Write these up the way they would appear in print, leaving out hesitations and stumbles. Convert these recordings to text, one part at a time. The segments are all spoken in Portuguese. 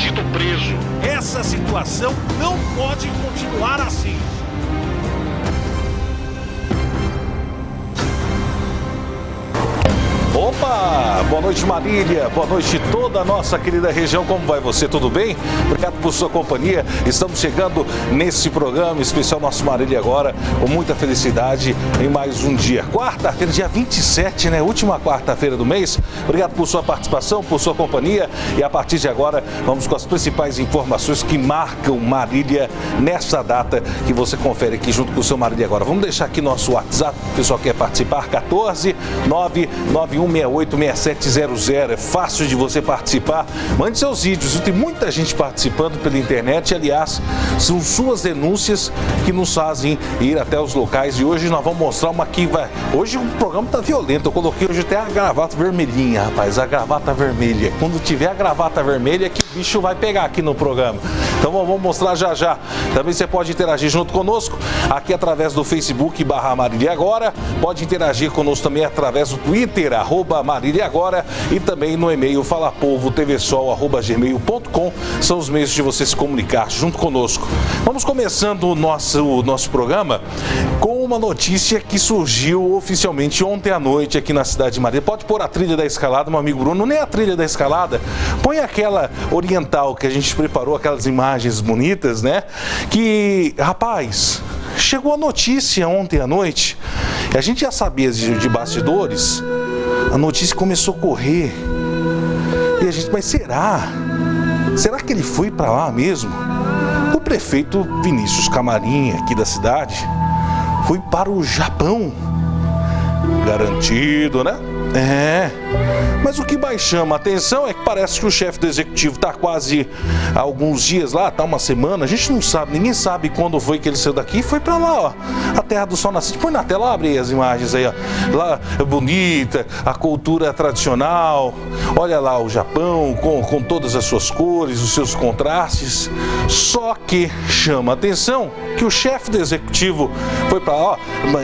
bandido preso. Essa situação não pode continuar assim. Opa! Boa noite, Marília. Boa noite, toda a nossa querida região. Como vai você? Tudo bem? Obrigado por sua companhia. Estamos chegando nesse programa especial Nosso Marília Agora, com muita felicidade em mais um dia. Quarta-feira, dia 27, né? Última quarta-feira do mês. Obrigado por sua participação, por sua companhia. E a partir de agora, vamos com as principais informações que marcam Marília nessa data que você confere aqui junto com o seu Marília Agora. Vamos deixar aqui nosso WhatsApp, o pessoal quer participar, 14 991 686700. É fácil de você participar. Mande seus vídeos. Tem muita gente participando pela internet. Aliás, são suas denúncias que nos fazem ir até os locais. E hoje nós vamos mostrar uma que vai. Hoje o programa tá violento. Eu coloquei hoje até a gravata vermelhinha, rapaz. A gravata vermelha. Quando tiver a gravata vermelha, que o bicho vai pegar aqui no programa. Então vamos mostrar já já. Também você pode interagir junto conosco aqui através do Facebook /Marília Agora. Pode interagir conosco também através do Twitter @Marília Agora e também no e-mail falapovotvsol@gmail.com. São os meios de você se comunicar junto conosco. Vamos começando o nosso programa com uma notícia que surgiu oficialmente ontem à noite aqui na cidade de Marília. Pode pôr a trilha da escalada, meu amigo Bruno, nem a trilha da escalada. Põe aquela oriental que a gente preparou, aquelas imagens bonitas, né? Que, rapaz, chegou a notícia ontem à noite. A gente já sabia de bastidores. A notícia começou a correr. E a gente, mas será? Será que ele foi para lá mesmo? O prefeito Vinícius Camarim, aqui da cidade, foi para o Japão. Garantido, né? É. Mas o que mais chama a atenção é que parece que o chefe do executivo está quase há alguns dias lá, está uma semana, a gente não sabe, ninguém sabe quando foi que ele saiu daqui e foi para lá, ó, a terra do sol nascente. Põe na tela, abre aí as imagens aí, ó. Lá é bonita, a cultura tradicional, olha lá o Japão com todas as suas cores, os seus contrastes. Só que chama a atenção que o chefe do executivo foi para lá, ó,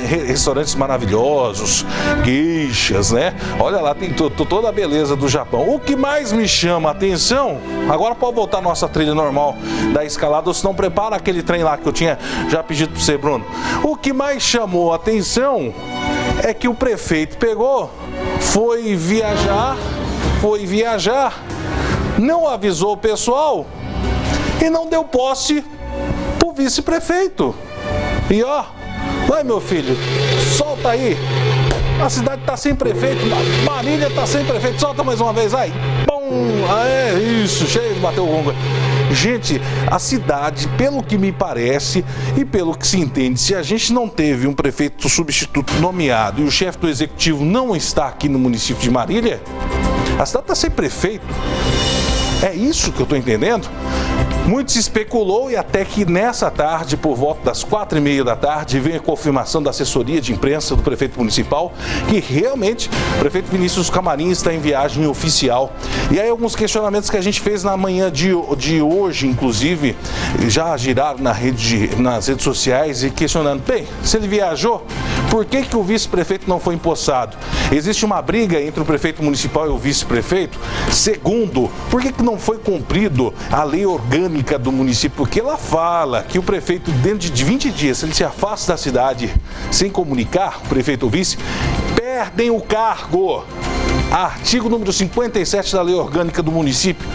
restaurantes maravilhosos, geishas, né? Olha lá, tem toda a beleza do Japão. O que mais me chama a atenção, agora pode voltar a nossa trilha normal da escalada, ou se não prepara aquele trem lá que eu tinha já pedido para você, Bruno. O que mais chamou a atenção é que o prefeito pegou, foi viajar, não avisou o pessoal e não deu posse pro vice-prefeito. E ó, vai meu filho, solta aí. A cidade tá sem prefeito, Marília tá sem prefeito, solta mais uma vez, vai. Bom, é isso, cheio de bater o gongo. Gente, a cidade, pelo que me parece e pelo que se entende, se a gente não teve um prefeito substituto nomeado e o chefe do executivo não está aqui no município de Marília, a cidade tá sem prefeito. É isso que eu tô entendendo? Muito se especulou e até que nessa tarde, por volta das 4h30 da tarde, veio a confirmação da assessoria de imprensa do prefeito municipal que realmente o prefeito Vinícius Camarim está em viagem oficial. E aí alguns questionamentos que a gente fez na manhã de hoje, inclusive, já giraram nas redes sociais e questionando, bem, se ele viajou, por que o vice-prefeito não foi empossado? Existe uma briga entre o prefeito municipal e o vice-prefeito? Segundo, por que não foi cumprido a lei orgânica do município? Porque ela fala que o prefeito, dentro de 20 dias, se ele se afasta da cidade sem comunicar, o prefeito ou vice, perdem o cargo. Artigo número 57 da Lei Orgânica do Município.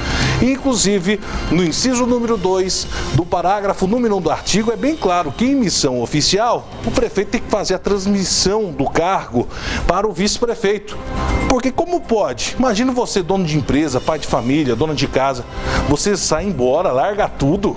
Inclusive, no inciso número 2 do parágrafo número 1 do artigo, é bem claro que em missão oficial, o prefeito tem que fazer a transmissão do cargo para o vice-prefeito. Porque como pode? Imagina você, dono de empresa, pai de família, dona de casa, você sai embora, larga tudo,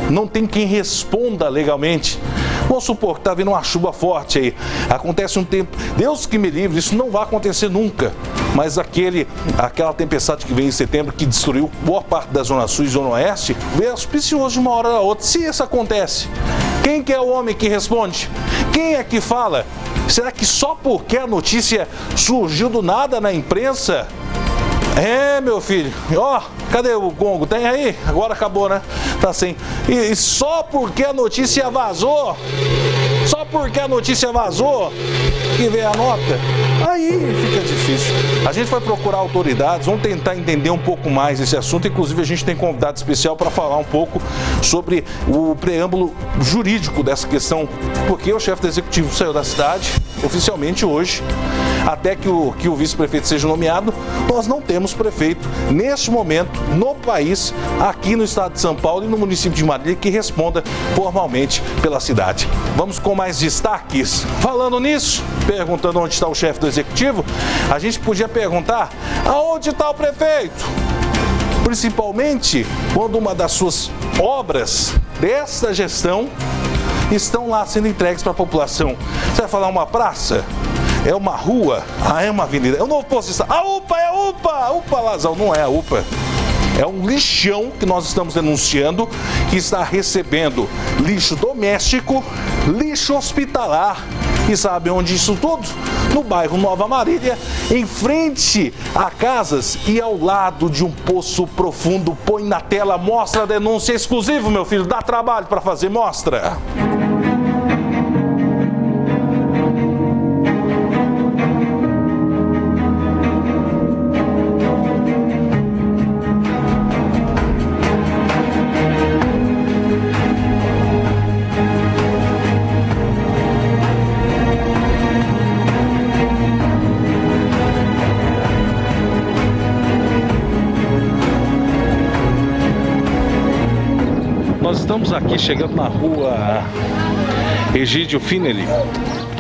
não tem quem responda legalmente. Vamos supor que está vindo uma chuva forte aí, acontece um tempo, Deus que me livre, isso não vai acontecer nunca, mas aquela tempestade que veio em setembro que destruiu boa parte da Zona Sul e Zona Oeste, veio auspicioso de uma hora a outra. Se isso acontece, quem que é o homem que responde? Quem é que fala? Será que só porque a notícia surgiu do nada na imprensa? É, meu filho, ó, cadê o gongo? Tem aí? Agora acabou, né? Tá sem. E só porque a notícia vazou, Só porque a notícia vazou que veio a nota, aí fica difícil. A gente vai procurar autoridades, vamos tentar entender um pouco mais esse assunto. Inclusive, a gente tem convidado especial para falar um pouco sobre o preâmbulo jurídico dessa questão, porque o chefe do executivo saiu da cidade oficialmente hoje. Até que o vice-prefeito seja nomeado, nós não temos prefeito neste momento no país, aqui no estado de São Paulo e no município de Marília, que responda formalmente pela cidade. Vamos com mais destaques. Falando nisso, perguntando onde está o chefe do executivo, a gente podia perguntar aonde está o prefeito? Principalmente quando uma das suas obras desta gestão estão lá sendo entregues para a população. Você vai falar uma praça? É uma rua? Ah, é uma avenida. É um novo posto de saúde. A UPA, é a UPA! A UPA Lazal, não é a UPA. É um lixão que nós estamos denunciando, que está recebendo lixo doméstico, lixo hospitalar. E sabe onde isso tudo? No bairro Nova Marília, em frente a casas e ao lado de um poço profundo. Põe na tela, mostra a denúncia exclusiva, meu filho. Dá trabalho para fazer, mostra. Nós estamos aqui chegando na rua Egídio Finelli.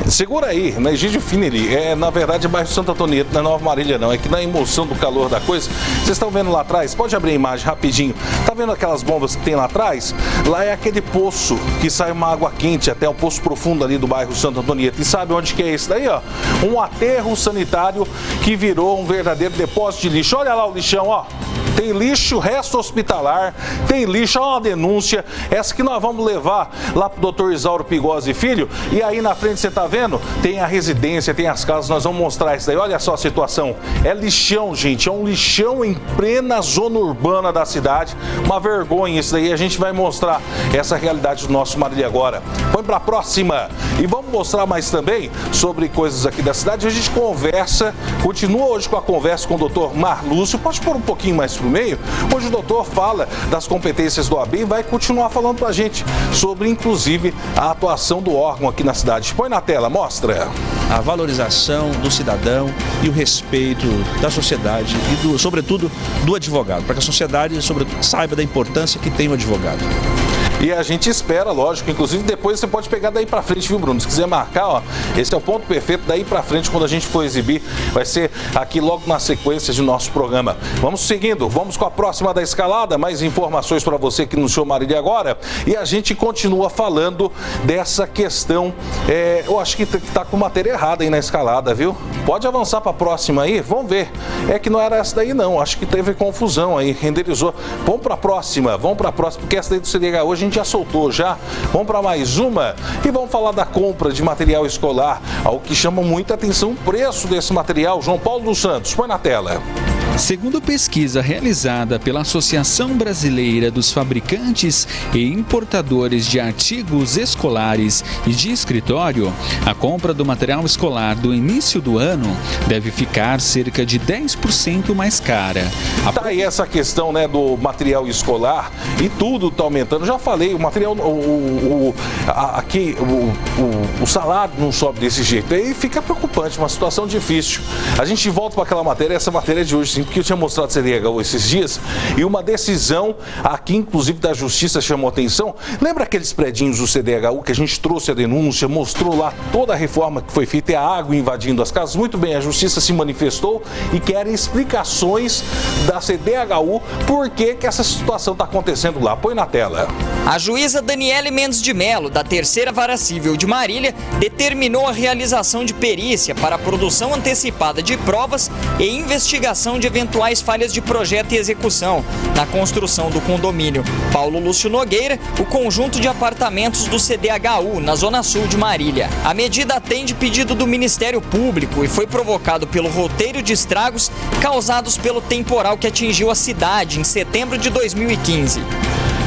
Segura aí, na Egídio Finelli, na verdade é bairro Santo Antonieta, não é Nova Marília não, é que na emoção do calor da coisa, vocês estão vendo lá atrás, pode abrir a imagem rapidinho, tá vendo aquelas bombas que tem lá atrás? Lá é aquele poço que sai uma água quente até o poço profundo ali do bairro Santo Antonieta. E sabe onde que é esse daí, ó? Um aterro sanitário que virou um verdadeiro depósito de lixo. Olha lá o lixão, ó. Tem lixo, resto hospitalar, tem lixo, olha uma denúncia, essa que nós vamos levar lá pro Dr. Isauro Pigosi Filho, e aí na frente você tá vendo? Tem a residência, tem as casas, nós vamos mostrar isso daí, olha só a situação, é lixão, gente, é um lixão em plena zona urbana da cidade, uma vergonha isso daí, a gente vai mostrar essa realidade do nosso Marília agora. Põe pra próxima, e vamos mostrar mais também sobre coisas aqui da cidade, a gente conversa, continua hoje com a conversa com o Dr. Marlúcio, pode pôr um pouquinho mais pro meio. Hoje o doutor fala das competências do AB e vai continuar falando pra gente sobre, inclusive, a atuação do órgão aqui na cidade. Põe na tela, mostra. A valorização do cidadão e o respeito da sociedade e, sobretudo, do advogado, para que a sociedade, sobretudo, saiba da importância que tem o advogado. E a gente espera, lógico, inclusive depois você pode pegar daí pra frente, viu, Bruno? Se quiser marcar, ó, esse é o ponto perfeito, daí pra frente, quando a gente for exibir, vai ser aqui logo na sequência de nosso programa. Vamos seguindo, vamos com a próxima da escalada, mais informações pra você aqui no Show Marília agora, e a gente continua falando dessa questão, eu acho que tá com matéria errada aí na escalada, viu? Pode avançar pra próxima aí, vamos ver. É que não era essa daí não, acho que teve confusão aí, renderizou. Vamos pra próxima, porque essa daí do CDH hoje a gente já soltou já. Vamos para mais uma e vamos falar da compra de material escolar, algo que chama muita atenção, o preço desse material. João Paulo dos Santos, põe na tela. Segundo pesquisa realizada pela Associação Brasileira dos Fabricantes e Importadores de Artigos Escolares e de Escritório, a compra do material escolar do início do ano deve ficar cerca de 10% mais cara. Tá aí essa questão, né, do material escolar e tudo tá aumentando. Já falei, o material, o salário não sobe desse jeito. Aí fica preocupante, uma situação difícil. A gente volta para aquela matéria, essa matéria é de hoje, sim, porque eu tinha mostrado o CDHU esses dias e uma decisão aqui, inclusive da Justiça, chamou atenção. Lembra aqueles predinhos do CDHU que a gente trouxe a denúncia, mostrou lá toda a reforma que foi feita e a água invadindo as casas? Muito bem, a Justiça se manifestou e quer explicações da CDHU por que essa situação está acontecendo lá. Põe na tela. A juíza Daniele Mendes de Mello, da Terceira Vara Civil de Marília, determinou a realização de perícia para a produção antecipada de provas e investigação de eventuais falhas de projeto e execução na construção do condomínio Paulo Lúcio Nogueira, o conjunto de apartamentos do CDHU, na Zona Sul de Marília. A medida atende pedido do Ministério Público e foi provocado pelo roteiro de estragos causados pelo temporal que atingiu a cidade em setembro de 2015.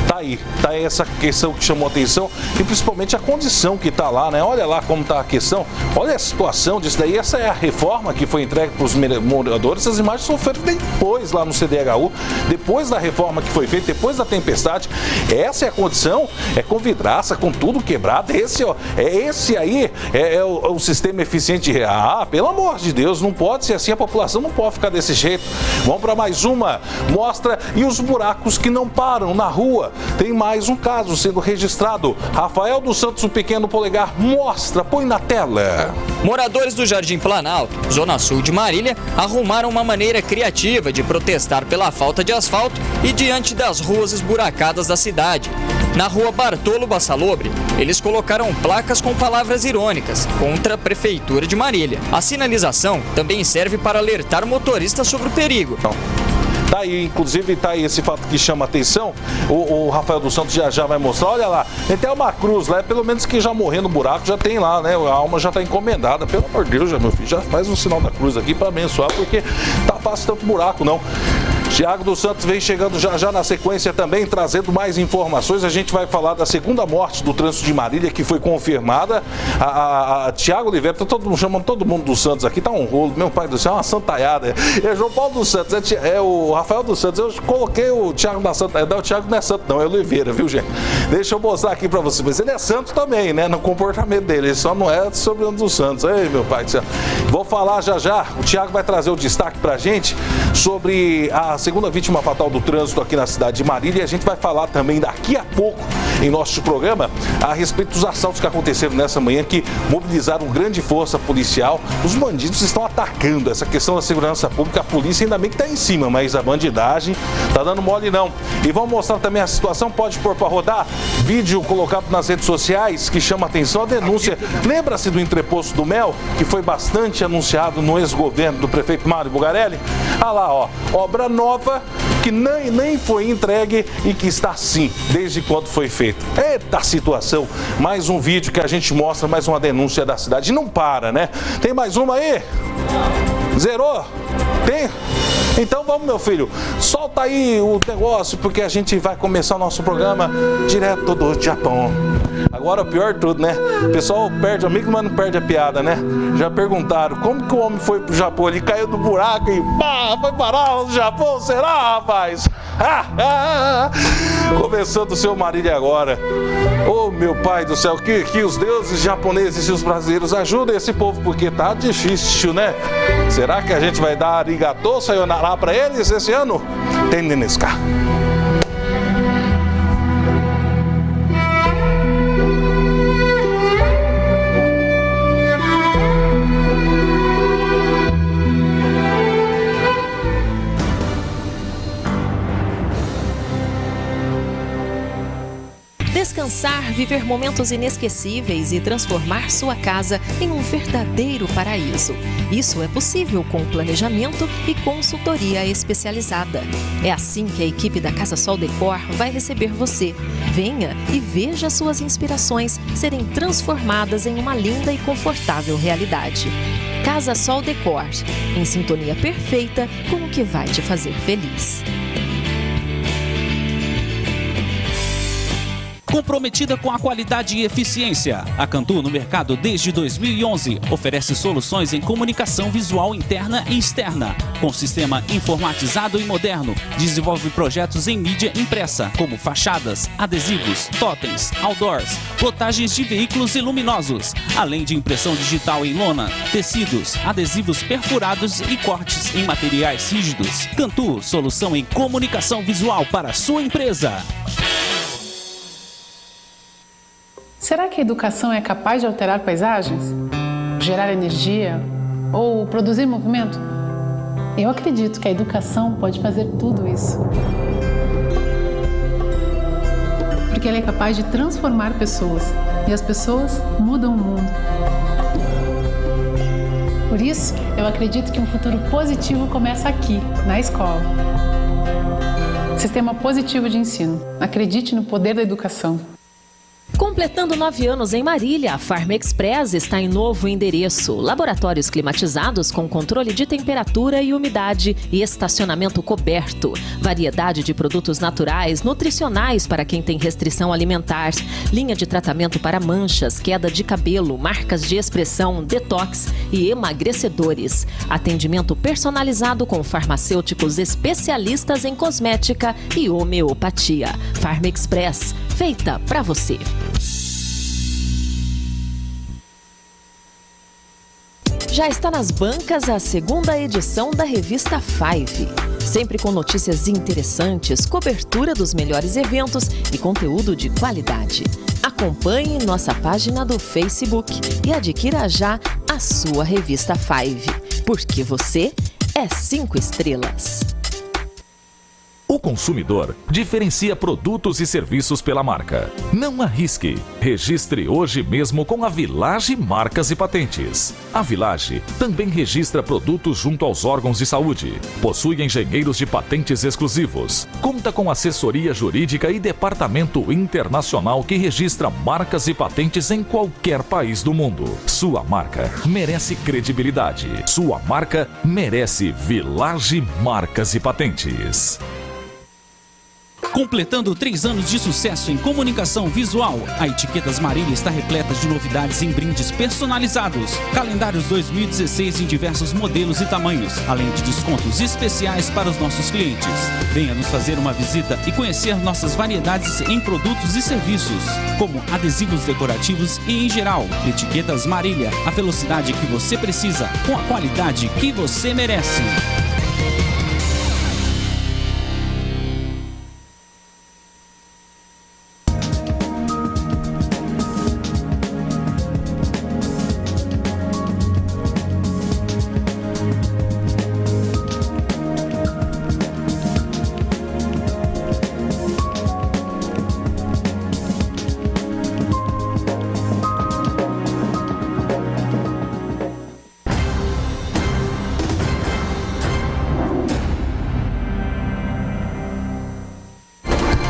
Tá aí essa questão que chamou a atenção e principalmente a condição que tá lá, né? Olha lá como tá a questão, olha a situação disso daí. Essa é a reforma que foi entregue para os moradores. Essas imagens foram feitas depois lá no CDHU, depois da reforma que foi feita, depois da tempestade. Essa é a condição, é com vidraça, com tudo quebrado. Esse aí é o sistema eficiente. Ah, pelo amor de Deus, não pode ser assim, a população não pode ficar desse jeito. Vamos para mais uma, mostra, e os buracos que não param na rua. Tem mais um caso sendo registrado. Rafael dos Santos, o Pequeno Polegar, mostra, põe na tela. Moradores do Jardim Planalto, zona sul de Marília, arrumaram uma maneira criativa de protestar pela falta de asfalto e diante das ruas esburacadas da cidade. Na rua Bartolo Bassalobre, eles colocaram placas com palavras irônicas contra a Prefeitura de Marília. A sinalização também serve para alertar motoristas sobre o perigo. Tá aí, inclusive tá aí esse fato que chama a atenção. O Rafael dos Santos já vai mostrar. Olha lá, tem até uma cruz lá, pelo menos que já morreu no buraco, já tem lá, né? A alma já tá encomendada. Pelo amor de Deus, já, meu filho, já faz um sinal da cruz aqui para abençoar, porque tá fácil tanto buraco não. Tiago dos Santos vem chegando já na sequência também, trazendo mais informações. A gente vai falar da segunda morte do trânsito de Marília, que foi confirmada. A Tiago Oliveira, chamando todo mundo dos Santos aqui, tá um rolo. Meu pai do céu, é uma santaiada. É João Paulo dos Santos, é o Rafael dos Santos. Eu coloquei o Tiago da Santa. Não, o Tiago não é santo, não, é Oliveira, viu, gente? Deixa eu mostrar aqui pra vocês. Mas ele é santo também, né? No comportamento dele. Ele só não é sobre um dos Santos. Ei, meu pai do céu. Vou falar já. O Tiago vai trazer o destaque pra gente sobre a segunda vítima fatal do trânsito aqui na cidade de Marília. E a gente vai falar também daqui a pouco em nosso programa a respeito dos assaltos que aconteceram nessa manhã, que mobilizaram grande força policial. Os bandidos estão atacando essa questão da segurança pública. A polícia ainda bem que está em cima, mas a bandidagem tá dando mole não. E vamos mostrar também a situação, pode pôr para rodar, vídeo colocado nas redes sociais que chama a atenção, a denúncia. Lembra-se do entreposto do Mel, que foi bastante anunciado no ex-governo do prefeito Mário Bugarelli? Ah lá, ó, obra nova que nem foi entregue e que está sim, desde quando foi feito. Eita situação, mais um vídeo que a gente mostra, mais uma denúncia da cidade. E não para, né? Tem mais uma aí? Zerou? Tem? Então vamos, meu filho, solta aí o negócio, porque a gente vai começar o nosso programa direto do Japão. Agora, o pior de tudo, né? O pessoal perde o amigo, mas não perde a piada, né? Já perguntaram, como que o homem foi pro Japão? Ele caiu do buraco e pá, foi parar no Japão? Será, rapaz? Começando o seu Marília agora. Oh, meu pai do céu, que os deuses japoneses e os brasileiros ajudem esse povo, porque tá difícil, né? Será que a gente vai dar arigatou, sayonara pra eles esse ano? Tendenesca. Descansar, viver momentos inesquecíveis e transformar sua casa em um verdadeiro paraíso. Isso é possível com planejamento e consultoria especializada. É assim que a equipe da Casa Sol Decor vai receber você. Venha e veja suas inspirações serem transformadas em uma linda e confortável realidade. Casa Sol Decor, em sintonia perfeita com o que vai te fazer feliz. Comprometida com a qualidade e eficiência, a Cantu, no mercado desde 2011, oferece soluções em comunicação visual interna e externa, com sistema informatizado e moderno. Desenvolve projetos em mídia impressa, como fachadas, adesivos, totens, outdoors, plotagens de veículos e luminosos, além de impressão digital em lona, tecidos, adesivos perfurados e cortes em materiais rígidos. Cantu, solução em comunicação visual para a sua empresa. Será que a educação é capaz de alterar paisagens? Gerar energia? Ou produzir movimento? Eu acredito que a educação pode fazer tudo isso. Porque ela é capaz de transformar pessoas. E as pessoas mudam o mundo. Por isso, eu acredito que um futuro positivo começa aqui, na escola. Sistema positivo de ensino. Acredite no poder da educação. Com Completando 9 anos em Marília, a Farm Express está em novo endereço. Laboratórios climatizados com controle de temperatura e umidade e estacionamento coberto. Variedade de produtos naturais, nutricionais para quem tem restrição alimentar. Linha de tratamento para manchas, queda de cabelo, marcas de expressão, detox e emagrecedores. Atendimento personalizado com farmacêuticos especialistas em cosmética e homeopatia. Farm Express, feita para você. Já está nas bancas a segunda edição da revista Five. Sempre com notícias interessantes, cobertura dos melhores eventos e conteúdo de qualidade. Acompanhe nossa página do Facebook e adquira já a sua revista Five, porque você é 5 estrelas. O consumidor diferencia produtos e serviços pela marca. Não arrisque. Registre hoje mesmo com a Village Marcas e Patentes. A Village também registra produtos junto aos órgãos de saúde. Possui engenheiros de patentes exclusivos. Conta com assessoria jurídica e departamento internacional que registra marcas e patentes em qualquer país do mundo. Sua marca merece credibilidade. Sua marca merece Village Marcas e Patentes. Completando 3 anos de sucesso em comunicação visual, a Etiquetas Marília está repleta de novidades em brindes personalizados. Calendários 2016 em diversos modelos e tamanhos, além de descontos especiais para os nossos clientes. Venha nos fazer uma visita e conhecer nossas variedades em produtos e serviços, como adesivos decorativos e em geral. Etiquetas Marília, a velocidade que você precisa, com a qualidade que você merece.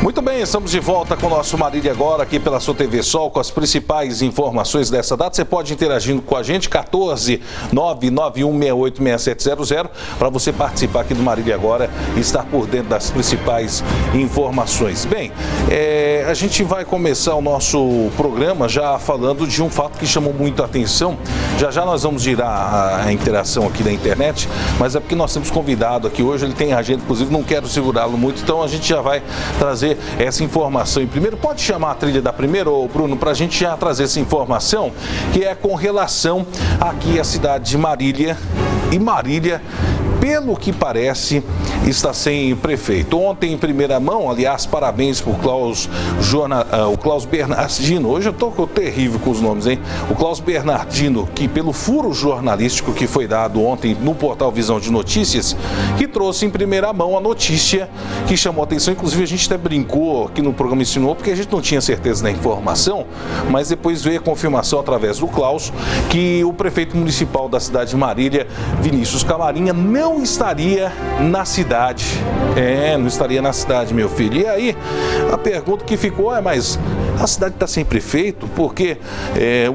Muito bem, estamos de volta com o nosso Marília agora, aqui pela sua TV Sol, com as principais informações dessa data. Você pode interagindo com a gente, 14-991686700, para você participar aqui do Marília agora e estar por dentro das principais informações. Bem, a gente vai começar o nosso programa já falando de um fato que chamou muito a atenção. Já já nós vamos girar a interação aqui da internet, mas é porque nós temos convidado aqui hoje, ele tem agenda, inclusive não quero segurá-lo muito, então a gente já vai trazer essa informação. E primeiro, pode chamar a trilha da primeira, ô Bruno, para a gente já trazer essa informação, que é com relação aqui à cidade de Marília. E Marília, pelo que parece, está sem prefeito. Ontem, em primeira mão, aliás, parabéns para o Klaus Bernardino. Hoje eu estou terrível com os nomes, hein? O Klaus Bernardino, que pelo furo jornalístico que foi dado ontem no portal Visão de Notícias, que trouxe em primeira mão a notícia que chamou a atenção. Inclusive, a gente até brincou aqui no programa Ensinou, porque a gente não tinha certeza da informação, mas depois veio a confirmação através do Klaus que o prefeito municipal da cidade de Marília, Vinícius Camarinha, não estaria na cidade. Não estaria na cidade, meu filho. E aí, a pergunta que ficou é, mas a cidade está sem prefeito? Porque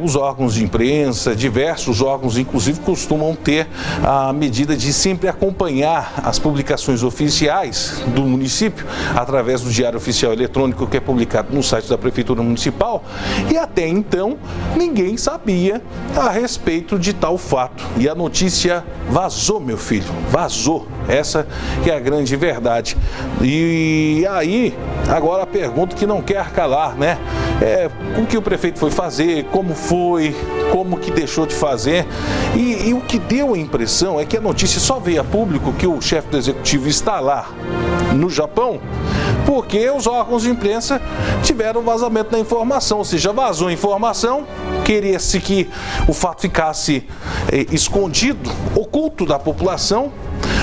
os órgãos de imprensa, diversos órgãos, inclusive, costumam ter a medida de sempre acompanhar as publicações oficiais do município, através do Diário Oficial Eletrônico, que é publicado no site da Prefeitura Municipal. E até então, ninguém sabia a respeito de tal fato. E a notícia vazou, meu filho, vazou. Essa que é a grande verdade. E aí, agora a pergunta que não quer calar, né? O que o prefeito foi fazer, como foi, como que deixou de fazer. E o que deu a impressão é que a notícia só veio a público que o chefe do executivo está lá no Japão, porque os órgãos de imprensa tiveram vazamento da informação, ou seja, vazou a informação, queria-se que o fato ficasse escondido, oculto da população,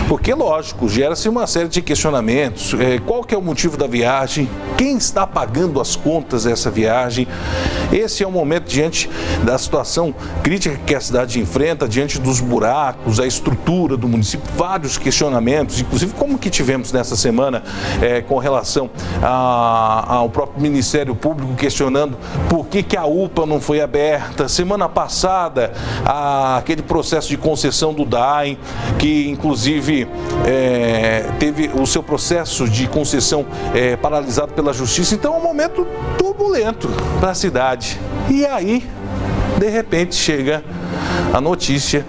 Porque, lógico, gera-se uma série de questionamentos. Qual que é o motivo da viagem? Quem está pagando as contas dessa viagem? Esse é o momento diante da situação crítica que a cidade enfrenta, diante dos buracos, a estrutura do município, vários questionamentos, inclusive como que tivemos nessa semana com relação ao próprio Ministério Público questionando por que a UPA não foi aberta. Semana passada, aquele processo de concessão do DAEM, que inclusive teve o seu processo de concessão paralisado pela Justiça. Então é um momento turbulento para a cidade. E aí, de repente, chega a notícia,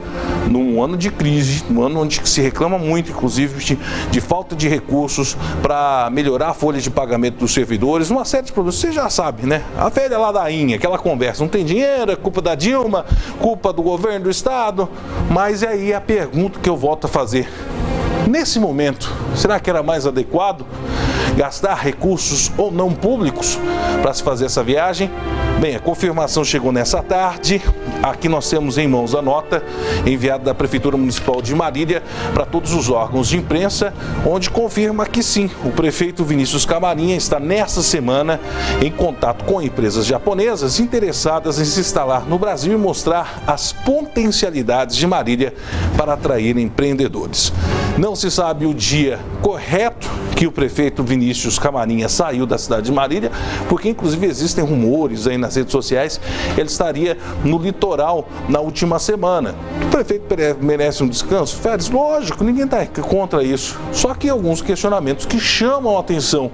num ano de crise, num ano onde se reclama muito, inclusive, de falta de recursos para melhorar a folha de pagamento dos servidores, uma série de problemas. Você já sabe, né? A velha ladainha, aquela conversa, não tem dinheiro, é culpa da Dilma, culpa do governo do estado. Mas é aí a pergunta que eu volto a fazer. Nesse momento, será que era mais adequado gastar recursos ou não públicos para se fazer essa viagem? Bem, a confirmação chegou nessa tarde. Aqui nós temos em mãos a nota enviada da Prefeitura Municipal de Marília para todos os órgãos de imprensa, onde confirma que sim, o prefeito Vinícius Camarinha está nessa semana em contato com empresas japonesas interessadas em se instalar no Brasil e mostrar as potencialidades de Marília para atrair empreendedores. Não se sabe o dia correto que o prefeito Vinícius Camarinha saiu da cidade de Marília, porque inclusive existem rumores aí nas redes sociais, ele estaria no litoral na última semana. O prefeito merece um descanso? Férias? Lógico, ninguém está contra isso. Só que alguns questionamentos que chamam a atenção,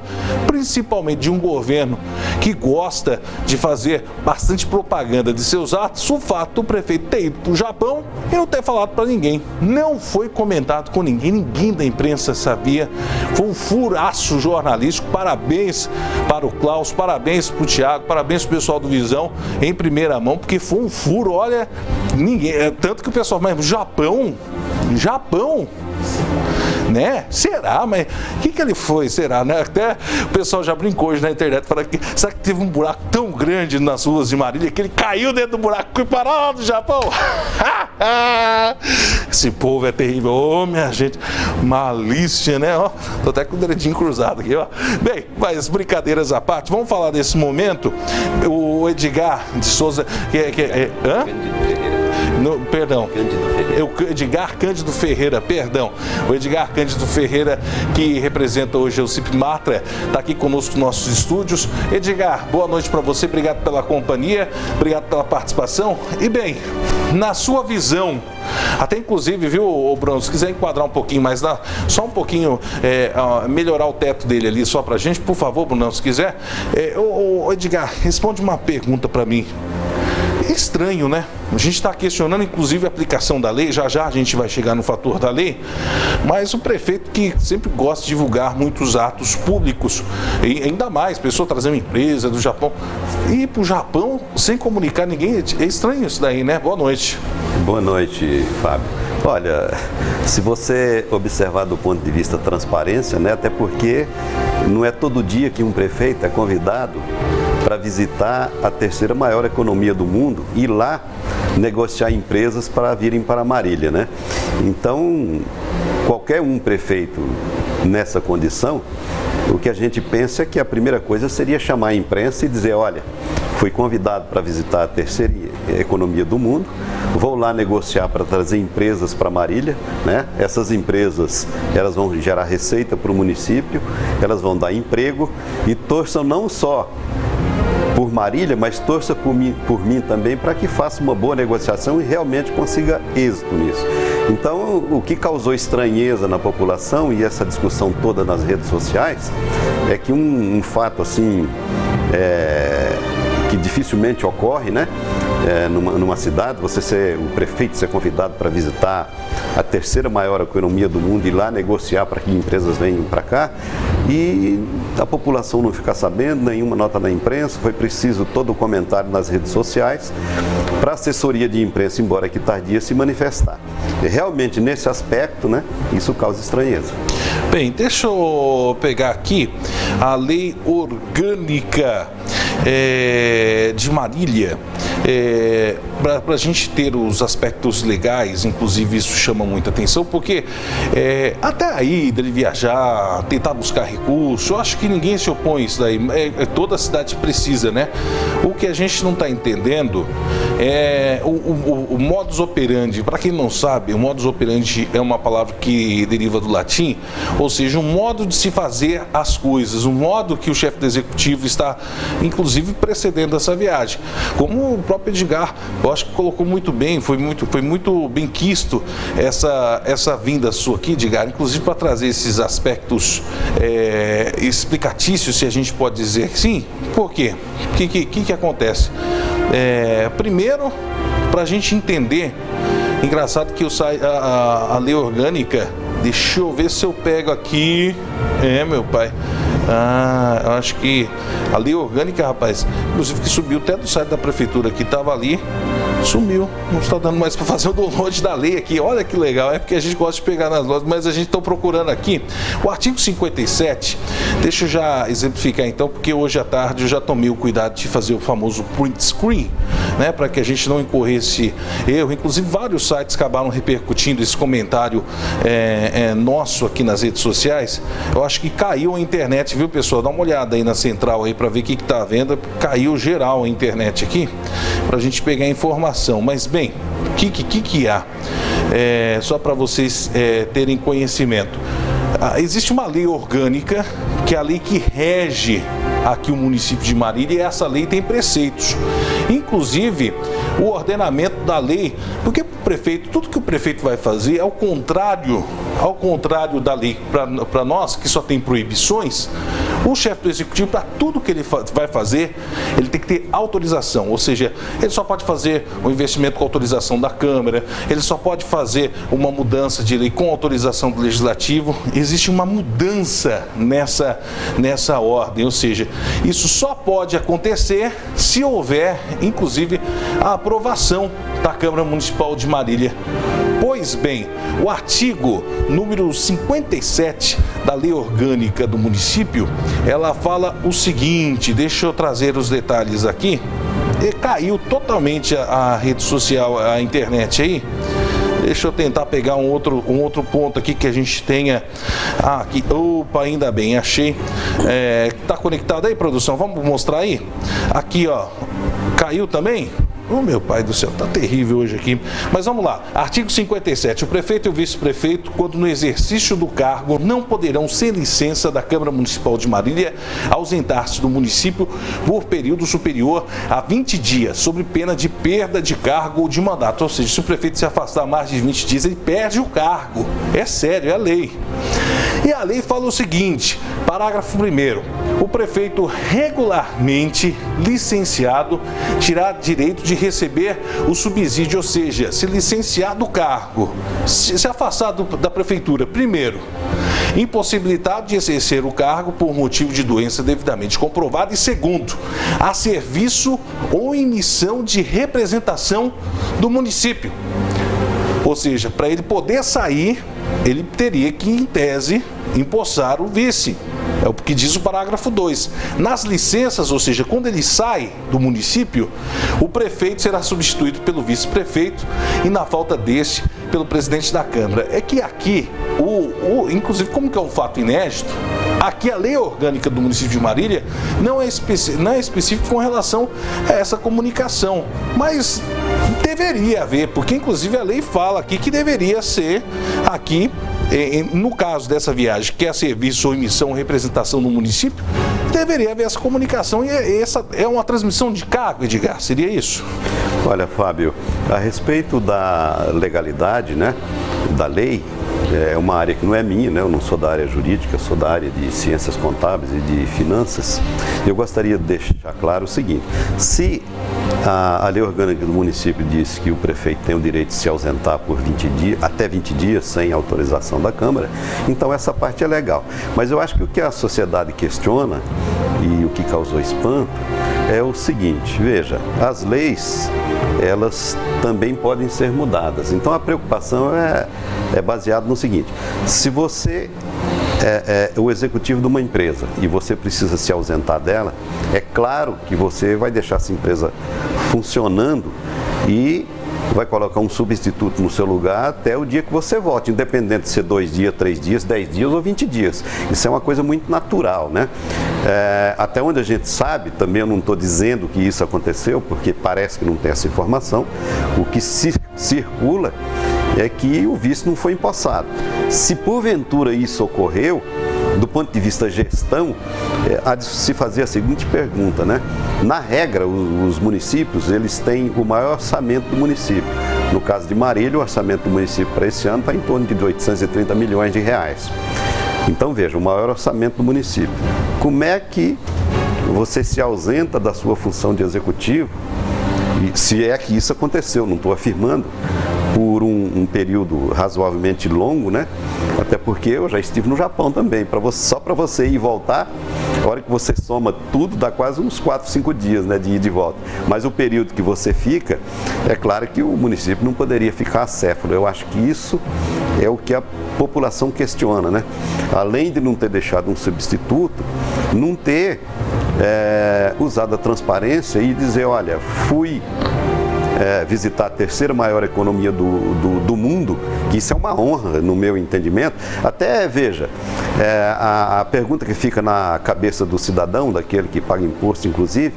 principalmente de um governo que gosta de fazer bastante propaganda de seus atos, o fato do prefeito ter ido para o Japão e não ter falado para ninguém. Não foi comentado com ninguém, ninguém da imprensa sabia. Foi um furaço jornalístico. Parabéns para o Klaus, parabéns para o Thiago, parabéns para o pessoal do Visão em primeira mão, porque foi um furo, olha, ninguém, tanto que o pessoal, mas Japão, né? Será? Mas o que ele foi? Será, né? Até o pessoal já brincou hoje na internet, falando que será que teve um buraco tão grande nas ruas de Marília que ele caiu dentro do buraco e parou do Japão? Esse povo é terrível. Ô, minha gente, malícia, né? Ó, tô até com o dedinho cruzado aqui, ó. Bem, mas brincadeiras à parte, vamos falar desse momento. O Edgar de Souza, hã? Perdão, o Edgar Cândido Ferreira, perdão. O Edgar Cândido Ferreira, que representa hoje o CIP Matra, está aqui conosco nos nossos estúdios. Edgar, boa noite para você, obrigado pela companhia, obrigado pela participação. E bem, na sua visão, até inclusive, viu, Bruno, se quiser enquadrar um pouquinho mais, só um pouquinho, melhorar o teto dele ali só pra gente, por favor, Bruno, se quiser. Edgar, responde uma pergunta para mim. Estranho, né? A gente está questionando, inclusive, a aplicação da lei, já a gente vai chegar no fator da lei, mas o prefeito que sempre gosta de divulgar muitos atos públicos, e ainda mais, pessoa trazendo empresa do Japão, ir para o Japão sem comunicar ninguém, é estranho isso daí, né? Boa noite. Boa noite, Fábio. Olha, se você observar do ponto de vista transparência, né, até porque não é todo dia que um prefeito é convidado para visitar a terceira maior economia do mundo e lá negociar empresas para virem para Marília, né? Então, qualquer um prefeito nessa condição, o que a gente pensa é que a primeira coisa seria chamar a imprensa e dizer, olha, fui convidado para visitar a terceira economia do mundo, vou lá negociar para trazer empresas para Marília, né? Essas empresas, elas vão gerar receita para o município, elas vão dar emprego e torçam não só por Marília, mas torça por mim também para que faça uma boa negociação e realmente consiga êxito nisso. Então, o que causou estranheza na população e essa discussão toda nas redes sociais é que um fato assim, que dificilmente ocorre, né? Numa cidade, o prefeito ser convidado para visitar a terceira maior economia do mundo e lá negociar para que empresas venham para cá e a população não ficar sabendo, nenhuma nota na imprensa, foi preciso todo o comentário nas redes sociais para a assessoria de imprensa, embora que tardia, se manifestar. E realmente nesse aspecto, né, isso causa estranheza. Bem, deixa eu pegar aqui a lei orgânica de Marília. para a gente ter os aspectos legais, inclusive isso chama muita atenção, porque até aí dele viajar, tentar buscar recurso, eu acho que ninguém se opõe a isso daí, toda a cidade precisa, né? O que a gente não está entendendo é o modus operandi. Para quem não sabe, o modus operandi é uma palavra que deriva do latim, ou seja, um modo de se fazer as coisas, um modo que o chefe do executivo está, inclusive, precedendo essa viagem. Como o próprio Edgar, eu acho que colocou muito bem, foi muito bem quisto essa vinda sua aqui, Edgar, inclusive para trazer esses aspectos explicatícios, se a gente pode dizer assim. Por quê? O que acontece? Primeiro, para a gente entender, engraçado que a lei orgânica, deixa eu ver se eu pego aqui, meu pai, eu acho que a lei orgânica, rapaz, inclusive que subiu até do site da prefeitura aqui, estava ali, sumiu, não está dando mais para fazer o download da lei aqui, olha que legal, é porque a gente gosta de pegar nas lojas, mas a gente está procurando aqui, o artigo 57, deixa eu já exemplificar então, porque hoje à tarde eu já tomei o cuidado de fazer o famoso print screen, né, para que a gente não incorresse erro, inclusive vários sites acabaram repercutindo esse comentário nosso aqui nas redes sociais, eu acho que caiu a internet, viu pessoal, dá uma olhada aí na central aí para ver o que está à venda, caiu geral a internet aqui, para a gente pegar a informação. Mas bem, o que há? Só para vocês terem conhecimento. Existe uma lei orgânica, que é a lei que rege aqui o município de Marília, e essa lei tem preceitos. Inclusive, o ordenamento da lei, porque o prefeito, tudo que o prefeito vai fazer é ao contrário da lei. Para nós, que só tem proibições, o chefe do executivo, para tudo que ele vai fazer, ele tem que ter autorização, ou seja, ele só pode fazer um investimento com autorização da Câmara, ele só pode fazer uma mudança de lei com autorização do Legislativo. Existe uma mudança nessa ordem, ou seja, isso só pode acontecer se houver, inclusive, a aprovação da Câmara Municipal de Marília. Pois bem, o artigo número 57 da Lei Orgânica do município, ela fala o seguinte, deixa eu trazer os detalhes aqui, caiu totalmente a rede social, a internet aí. Deixa eu tentar pegar um outro ponto aqui que a gente tenha. Aqui, opa, ainda bem, achei. Tá conectado aí, produção? Vamos mostrar aí? Aqui, ó, caiu também? Oh, meu pai do céu, tá terrível hoje aqui. Mas vamos lá. Artigo 57. O prefeito e o vice-prefeito, quando no exercício do cargo, não poderão, sem licença da Câmara Municipal de Marília, ausentar-se do município por período superior a 20 dias, sob pena de perda de cargo ou de mandato. Ou seja, se o prefeito se afastar mais de 20 dias, ele perde o cargo. É sério, é a lei. E a lei fala o seguinte, parágrafo 1º, o prefeito regularmente licenciado terá direito de receber o subsídio, ou seja, se licenciar do cargo, se afastar da prefeitura, primeiro, impossibilitado de exercer o cargo por motivo de doença devidamente comprovada, e segundo, a serviço ou em missão de representação do município. Ou seja, para ele poder sair, ele teria que, em tese, empossar o vice. É o que diz o parágrafo 2. Nas licenças, ou seja, quando ele sai do município, o prefeito será substituído pelo vice-prefeito e, na falta deste, pelo presidente da Câmara. É que aqui, inclusive, como que é um fato inédito, aqui a lei orgânica do município de Marília não é específica com relação a essa comunicação, mas deveria haver, porque inclusive a lei fala aqui que deveria ser aqui, no caso dessa viagem, que é serviço ou emissão ou representação no município, deveria haver essa comunicação, e essa é uma transmissão de cargo, Edgar, seria isso? Olha, Fábio, a respeito da legalidade, né, da lei, é uma área que não é minha, né? Eu não sou da área jurídica, sou da área de ciências contábeis e de finanças. Eu gostaria de deixar claro o seguinte, se a lei orgânica do município diz que o prefeito tem o direito de se ausentar por 20 dias, até 20 dias sem autorização da Câmara, então essa parte é legal. Mas eu acho que o que a sociedade questiona e o que causou espanto é o seguinte, veja, as leis, elas também podem ser mudadas. Então a preocupação é baseada no seguinte, se você é o executivo de uma empresa e você precisa se ausentar dela, é claro que você vai deixar essa empresa funcionando e vai colocar um substituto no seu lugar até o dia que você vote, independente de ser 2 dias, 3 dias, 10 dias ou 20 dias. Isso é uma coisa muito natural, né? Até onde a gente sabe, também eu não estou dizendo que isso aconteceu, porque parece que não tem essa informação, o que circula é que o vice não foi empossado. Se porventura isso ocorreu, do ponto de vista gestão, há de se fazer a seguinte pergunta, né? Na regra, os municípios, eles têm o maior orçamento do município. No caso de Marília, o orçamento do município para esse ano está em torno de 830 milhões de reais. Então, veja, o maior orçamento do município. Como é que você se ausenta da sua função de executivo, e se é que isso aconteceu, não estou afirmando, por um período razoavelmente longo, né? Até porque eu já estive no Japão também. Só para você ir e voltar, a hora que você soma tudo, dá quase uns 4, 5 dias, né, de ir e de volta. Mas o período que você fica, é claro que o município não poderia ficar acéfalo. Eu acho que isso é o que a população questiona, né? Além de não ter deixado um substituto, não ter usado a transparência e dizer, olha, fui visitar a terceira maior economia do mundo, que isso é uma honra no meu entendimento. Até, veja, a pergunta que fica na cabeça do cidadão, daquele que paga imposto inclusive,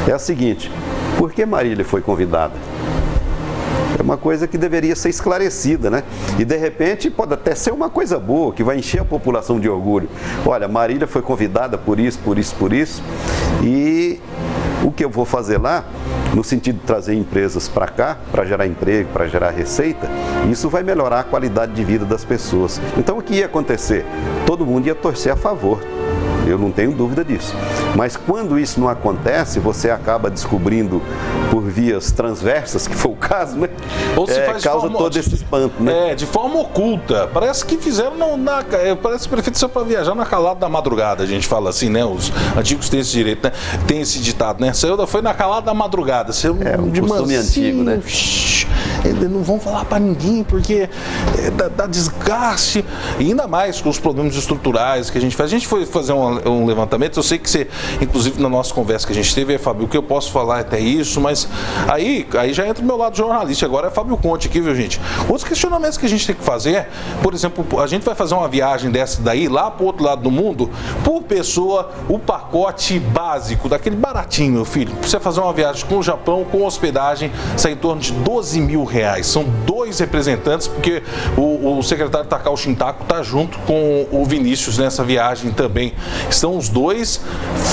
é a seguinte: por que Marília foi convidada? É uma coisa que deveria ser esclarecida, né? E de repente pode até ser uma coisa boa, que vai encher a população de orgulho. Olha, Marília foi convidada por isso, por isso, por isso, e o que eu vou fazer lá, no sentido de trazer empresas para cá, para gerar emprego, para gerar receita, isso vai melhorar a qualidade de vida das pessoas. Então o que ia acontecer? Todo mundo ia torcer a favor. Eu não tenho dúvida disso. Mas quando isso não acontece, você acaba descobrindo por vias transversas, que foi o caso, né? Ou se faz causa todo esse espanto, né? De forma oculta. Parece que fizeram parece que o prefeito saiu para viajar na calada da madrugada, a gente fala assim, né? Os antigos têm esse direito, né? Tem esse ditado, né? Foi na calada da madrugada. Um de costume antigo, né? Eles não vão falar para ninguém, porque dá desgaste. E ainda mais com os problemas estruturais que a gente faz. A gente foi fazer um levantamento, eu sei que você, inclusive na nossa conversa que a gente teve, Fábio, o que eu posso falar é até isso, mas aí já entra o meu lado jornalista, agora é Fábio Conte aqui, viu, gente? Outros questionamentos que a gente tem que fazer, por exemplo, a gente vai fazer uma viagem dessa daí, lá pro outro lado do mundo, por pessoa, o pacote básico, daquele baratinho, meu filho, pra você fazer uma viagem com o Japão, com hospedagem, sai em torno de 12 mil reais. São 2 representantes, porque o secretário Takao Shintako tá junto com o Vinícius nessa viagem também. Estão os 2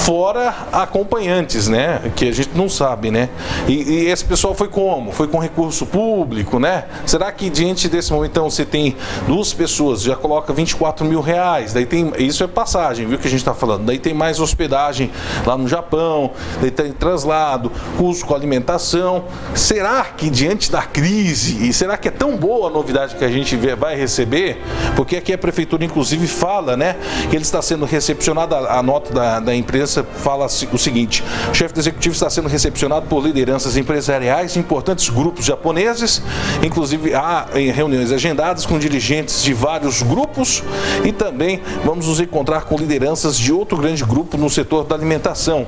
fora acompanhantes, né? Que a gente não sabe, né? E esse pessoal foi como? Foi com recurso público, né? Será que diante desse momento, então, você tem 2 pessoas, já coloca 24 mil reais, daí tem, isso é passagem, viu, que a gente está falando, daí tem mais hospedagem lá no Japão, daí tem traslado, custo com alimentação. Será que diante da crise, e será que é tão boa a novidade que a gente vai receber? Porque aqui a prefeitura, inclusive, fala, né, que ele está sendo recepcionado, a nota da imprensa fala o seguinte: o chefe do executivo está sendo recepcionado por lideranças empresariais de importantes grupos japoneses, inclusive há reuniões agendadas com dirigentes de vários grupos e também vamos nos encontrar com lideranças de outro grande grupo no setor da alimentação.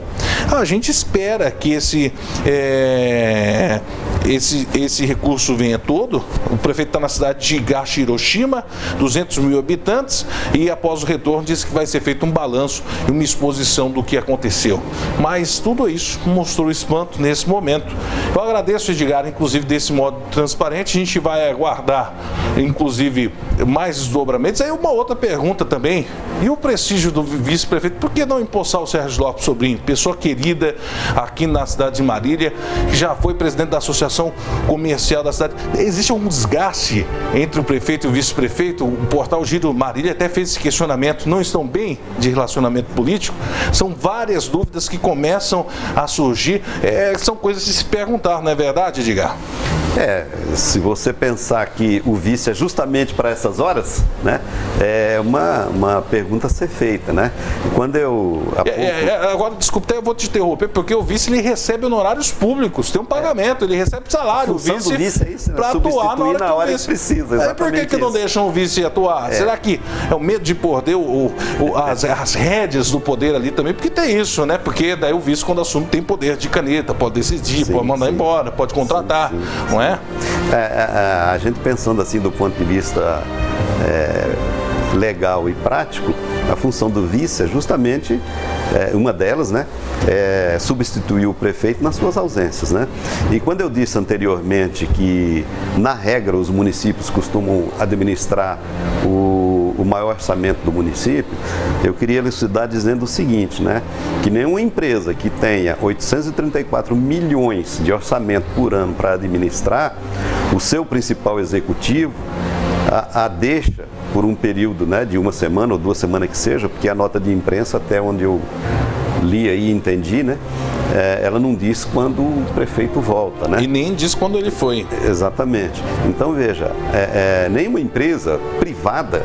A gente espera que esse recurso venha todo. O prefeito está na cidade de Higashi, Hiroshima, 200 mil habitantes, e após o retorno disse que vai ser feito um balanço e uma exposição do que aconteceu. Mas tudo isso mostrou espanto nesse momento. Eu agradeço, Edgar, inclusive desse modo transparente. A gente vai aguardar, inclusive, mais desdobramentos. Aí uma outra pergunta também: e o prestígio do vice-prefeito? Por que não empossar o Sérgio Lopes Sobrinho, pessoa querida aqui na cidade de Marília, que já foi presidente da Associação Comercial da cidade? Existe algum desgaste entre o prefeito e o vice-prefeito? O portal Giro Marília até fez esse questionamento. Não estão bem de relacionamento político? São várias dúvidas que começam a surgir. São coisas de se perguntar, não é verdade, Edgar? Se você pensar que o vice é justamente para essas horas, né? É uma pergunta a ser feita, né? Quando eu... Agora, desculpa, eu vou te interromper, porque o vice ele recebe honorários públicos, tem um pagamento, ele recebe salário. A função do vice é isso, para atuar na hora que precisa. Exatamente. Por que não deixam o vice atuar? Será que é o medo de perder as rédeas do poder ali também? Porque tem isso, né? Porque daí o vice, quando assume, tem poder de caneta, pode decidir, pode mandar embora, pode contratar, não é? A gente pensando assim do ponto de vista legal e prático, a função do vice é justamente uma delas, né? É substituir o prefeito nas suas ausências, né? E quando eu disse anteriormente que, na regra, os municípios costumam administrar o maior orçamento do município, eu queria elucidar dizendo o seguinte, né? Que nenhuma empresa que tenha 834 milhões de orçamento por ano para administrar, o seu principal executivo a deixa por um período, né, de uma semana ou 2 semanas que seja, porque a nota de imprensa, até onde eu li aí e entendi, né, ela não diz quando o prefeito volta, né? E nem diz quando ele foi. Exatamente. Então, veja, nenhuma empresa privada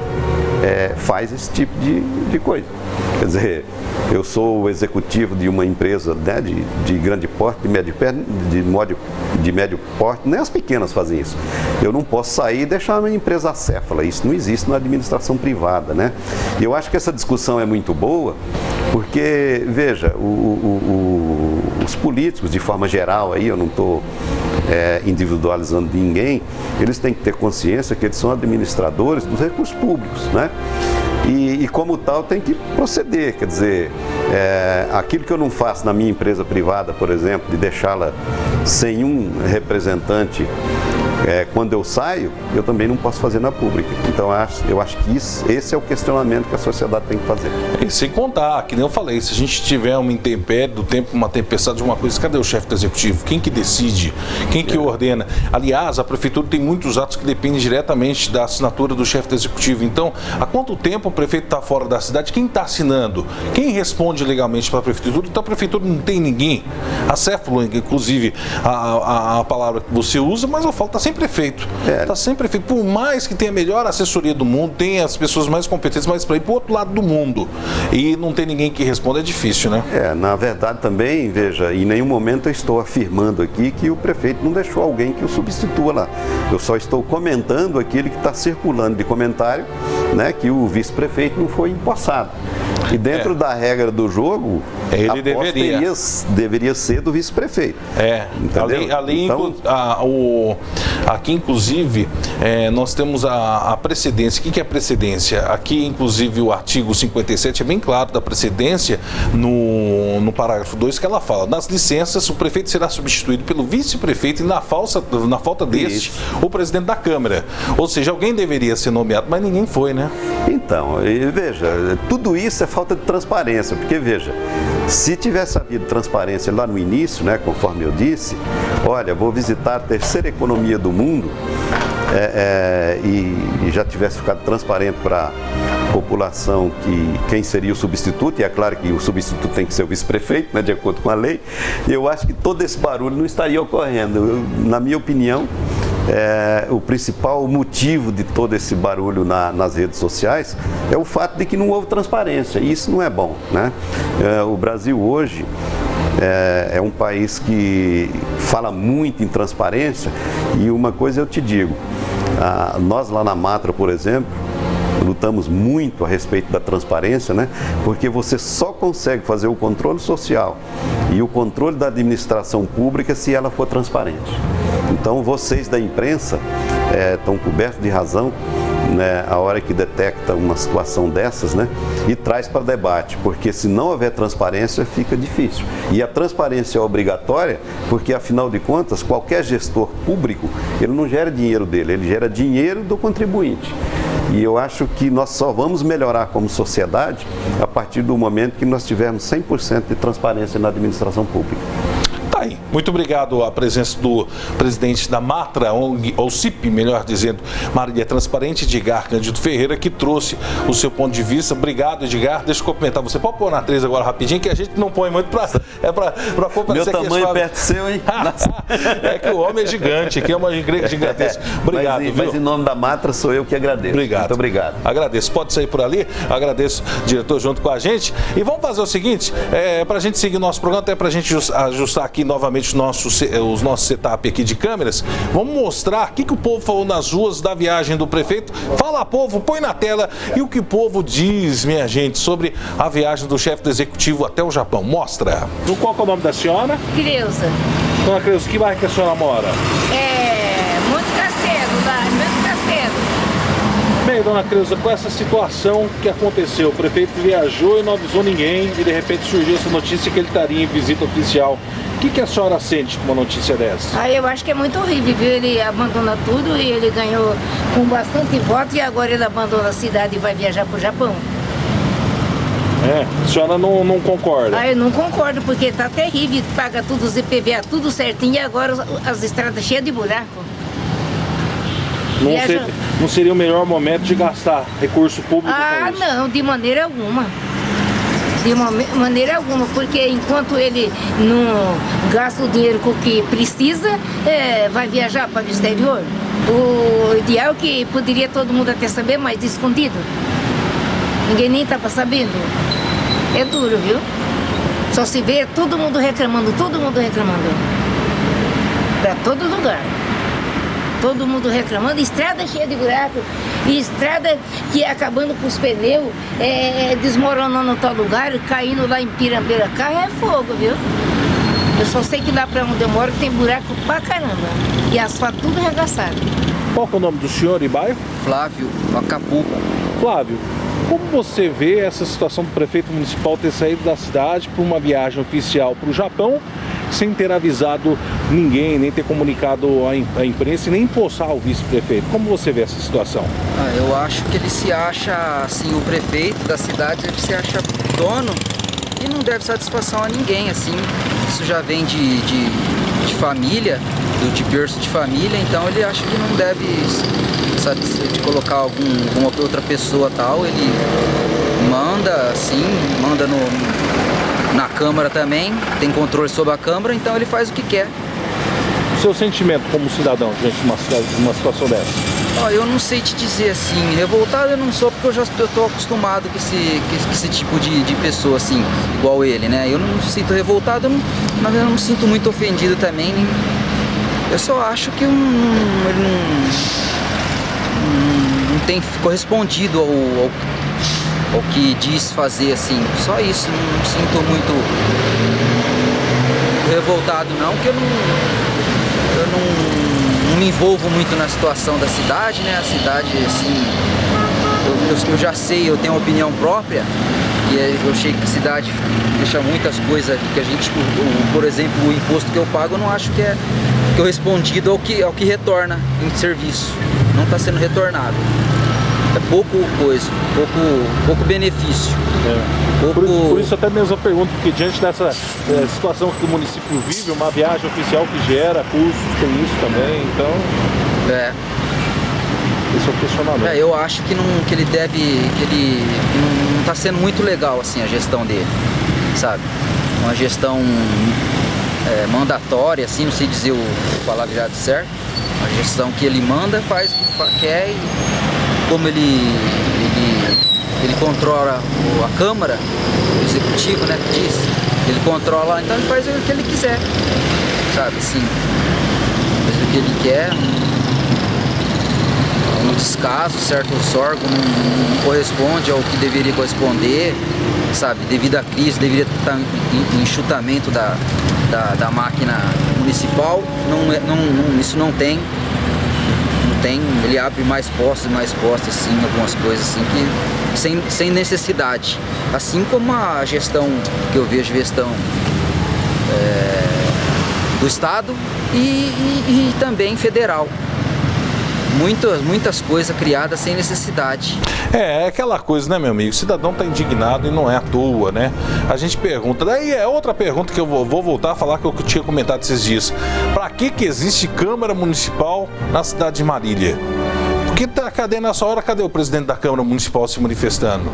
faz esse tipo de coisa. Quer dizer, eu sou o executivo de uma empresa, né, de grande porte, de médio porte, nem as pequenas fazem isso. Eu não posso sair e deixar a minha empresa acéfala, isso não existe na administração privada, né? E eu acho que essa discussão é muito boa, porque, veja, os políticos, de forma geral, aí eu não estou individualizando ninguém, eles têm que ter consciência que eles são administradores dos recursos públicos, né? E como tal tem que proceder, quer dizer, aquilo que eu não faço na minha empresa privada, por exemplo, de deixá-la sem um representante quando eu saio, eu também não posso fazer na pública. Então eu acho que esse é o questionamento que a sociedade tem que fazer. E sem contar, que nem eu falei, se a gente tiver uma intempérie do tempo, uma tempestade de uma coisa, cadê o chefe do executivo? Quem que decide? Quem que ordena? Aliás, a prefeitura tem muitos atos que dependem diretamente da assinatura do chefe do executivo. Então, há quanto tempo o prefeito está fora da cidade? Quem está assinando? Quem responde legalmente para a prefeitura? Então a prefeitura não tem ninguém. A CEFLO, inclusive, a palavra que você usa, mas eu falo, está sempre feito. Está sempre feito. Por mais que tenha a melhor assessoria do mundo, tenha as pessoas mais competentes, mas para ir para o outro lado do mundo e não tem ninguém que responda é difícil, né? Na verdade também, veja, em nenhum momento eu estou afirmando aqui que o prefeito não deixou alguém que o substitua lá. Eu só estou comentando aquilo que está circulando de comentário, né, que o vice-prefeito não foi empossado. E dentro da regra do jogo, ele deveria ser do vice-prefeito. Então, aqui, inclusive, nós temos a precedência. O que é a precedência? Aqui, inclusive, o artigo 57 é bem claro da precedência no parágrafo 2, que ela fala: nas licenças, o prefeito será substituído pelo vice-prefeito e na falta deste, o presidente da Câmara. Ou seja, alguém deveria ser nomeado, mas ninguém foi, né? Então, veja, tudo isso é falta de transparência, porque, veja, se tivesse havido transparência lá no início, né, conforme eu disse, olha, vou visitar a terceira economia do mundo, e já tivesse ficado transparente para a população quem seria o substituto, e é claro que o substituto tem que ser o vice-prefeito, né, de acordo com a lei, eu acho que todo esse barulho não estaria ocorrendo. Na minha opinião, o principal motivo de todo esse barulho nas redes sociais é o fato de que não houve transparência, e isso não é bom, né? O Brasil hoje é um país que fala muito em transparência, e uma coisa eu te digo, nós lá na Matra, por exemplo, lutamos muito a respeito da transparência, né? Porque você só consegue fazer o controle social e o controle da administração pública se ela for transparente. Então vocês da imprensa estão cobertos de razão, né, a hora que detecta uma situação dessas, né, e traz para debate, porque se não houver transparência fica difícil. E a transparência é obrigatória porque, afinal de contas, qualquer gestor público, ele não gera dinheiro dele, ele gera dinheiro do contribuinte. E eu acho que nós só vamos melhorar como sociedade a partir do momento que nós tivermos 100% de transparência na administração pública. Tá aí, muito obrigado à presença do presidente da Matra, ou CIP, melhor dizendo, Marília Transparente, Edgar Cândido Ferreira, que trouxe o seu ponto de vista. Obrigado, Edgar. Deixa eu cumprimentar você. Pode pôr na 3 agora rapidinho, que a gente não põe muito para comparecer. Meu tamanho perto seu, hein? É que o homem é gigante, aqui é uma igreja gigantesca. Obrigado, mas em nome da Matra sou eu que agradeço. Obrigado. Muito obrigado. Agradeço. Pode sair por ali. Agradeço, diretor, junto com a gente. E vamos fazer o seguinte, para a gente seguir o nosso programa, até para a gente ajustar aqui novamente os nossos setup aqui de câmeras, vamos mostrar o que o povo falou nas ruas da viagem do prefeito. Fala, povo, põe na tela e o que o povo diz, minha gente, sobre a viagem do chefe do executivo até o Japão. Mostra. Qual que é o nome da senhora? Creuza. Dona Creuza, que bairro que a senhora mora? Monte Castelo, lá, Monte Castelo. Bem, dona Creuza, com essa situação que aconteceu, o prefeito viajou e não avisou ninguém e de repente surgiu essa notícia que ele estaria em visita oficial. O que a senhora sente com uma notícia dessa? Eu acho que é muito horrível, viu? Ele abandona tudo e ele ganhou com bastante voto e agora ele abandona a cidade e vai viajar para o Japão. A senhora não concorda? Eu não concordo, porque tá terrível, paga tudo os IPVA, tudo certinho e agora as estradas cheias de buraco. Não seria o melhor momento de gastar recurso público com isso? Não, de maneira alguma. De maneira alguma, porque enquanto ele não gasta o dinheiro com o que precisa, vai viajar para o exterior. O ideal é que poderia todo mundo até saber, mas escondido. Ninguém nem estava sabendo. É duro, viu? Só se vê todo mundo reclamando. Para todo lugar. Todo mundo reclamando, estrada cheia de buraco, e estrada que acabando com os pneus, desmoronando em tal lugar, caindo lá em Pirambeira. Carro é fogo, viu? Eu só sei que lá pra onde eu moro tem buraco pra caramba, e asfalto tudo arregaçado. Qual que é o nome do senhor e bairro? Flávio, Acapulco. Flávio, como você vê essa situação do prefeito municipal ter saído da cidade para uma viagem oficial para o Japão, sem ter avisado ninguém, nem ter comunicado à imprensa e nem empossar o vice-prefeito? Como você vê essa situação? Eu acho que ele se acha, assim, o prefeito da cidade, ele se acha dono e não deve satisfação a ninguém, assim. Isso já vem de família, de berço de família, então ele acha que não deve de colocar alguma outra pessoa tal. Ele manda, assim, manda na Câmara também, tem controle sobre a Câmara, então ele faz o que quer. O seu sentimento como cidadão diante de uma situação dessa? Eu não sei te dizer assim, revoltado eu não sou, porque eu já estou acostumado com esse tipo de pessoa assim, igual ele, né? Eu não me sinto revoltado, mas eu não me sinto muito ofendido também. Eu só acho que ele não tem correspondido ao que diz fazer, assim. Só isso, não me sinto muito revoltado não, porque eu não me envolvo muito na situação da cidade, né? A cidade, assim, eu já sei, eu tenho uma opinião própria, e eu achei que a cidade deixa muitas coisas que a gente, por exemplo, o imposto que eu pago, eu não acho que é correspondido ao que retorna em serviço. Não está sendo retornado. É pouco benefício. Por isso até mesmo eu pergunto, porque diante dessa situação que o município vive, uma viagem oficial que gera custos, tem isso também, então... Esse é o questionamento. Eu acho que ele não está sendo muito legal, assim, a gestão dele, sabe? Uma gestão mandatória, assim, não sei dizer o palavreado certo. Uma gestão que ele manda, faz o que quer, e como ele controla a Câmara, o Executivo, né, que diz, ele controla, então ele faz o que ele quiser, sabe, assim, faz o que ele quer, um descaso, certos órgãos não corresponde ao que deveria corresponder, sabe, devido à crise, deveria estar em enxutamento da máquina municipal, isso não tem. Ele abre mais postos, assim, algumas coisas assim, que sem necessidade. Assim como a gestão, que eu vejo, gestão do Estado e também federal. muitas coisas criadas sem necessidade. É aquela coisa, né, meu amigo? O cidadão está indignado e não é à toa, né? A gente pergunta, daí é outra pergunta que eu vou voltar a falar que eu tinha comentado esses dias. Para que existe Câmara Municipal na cidade de Marília? Porque cadê nessa hora, cadê o presidente da Câmara Municipal se manifestando?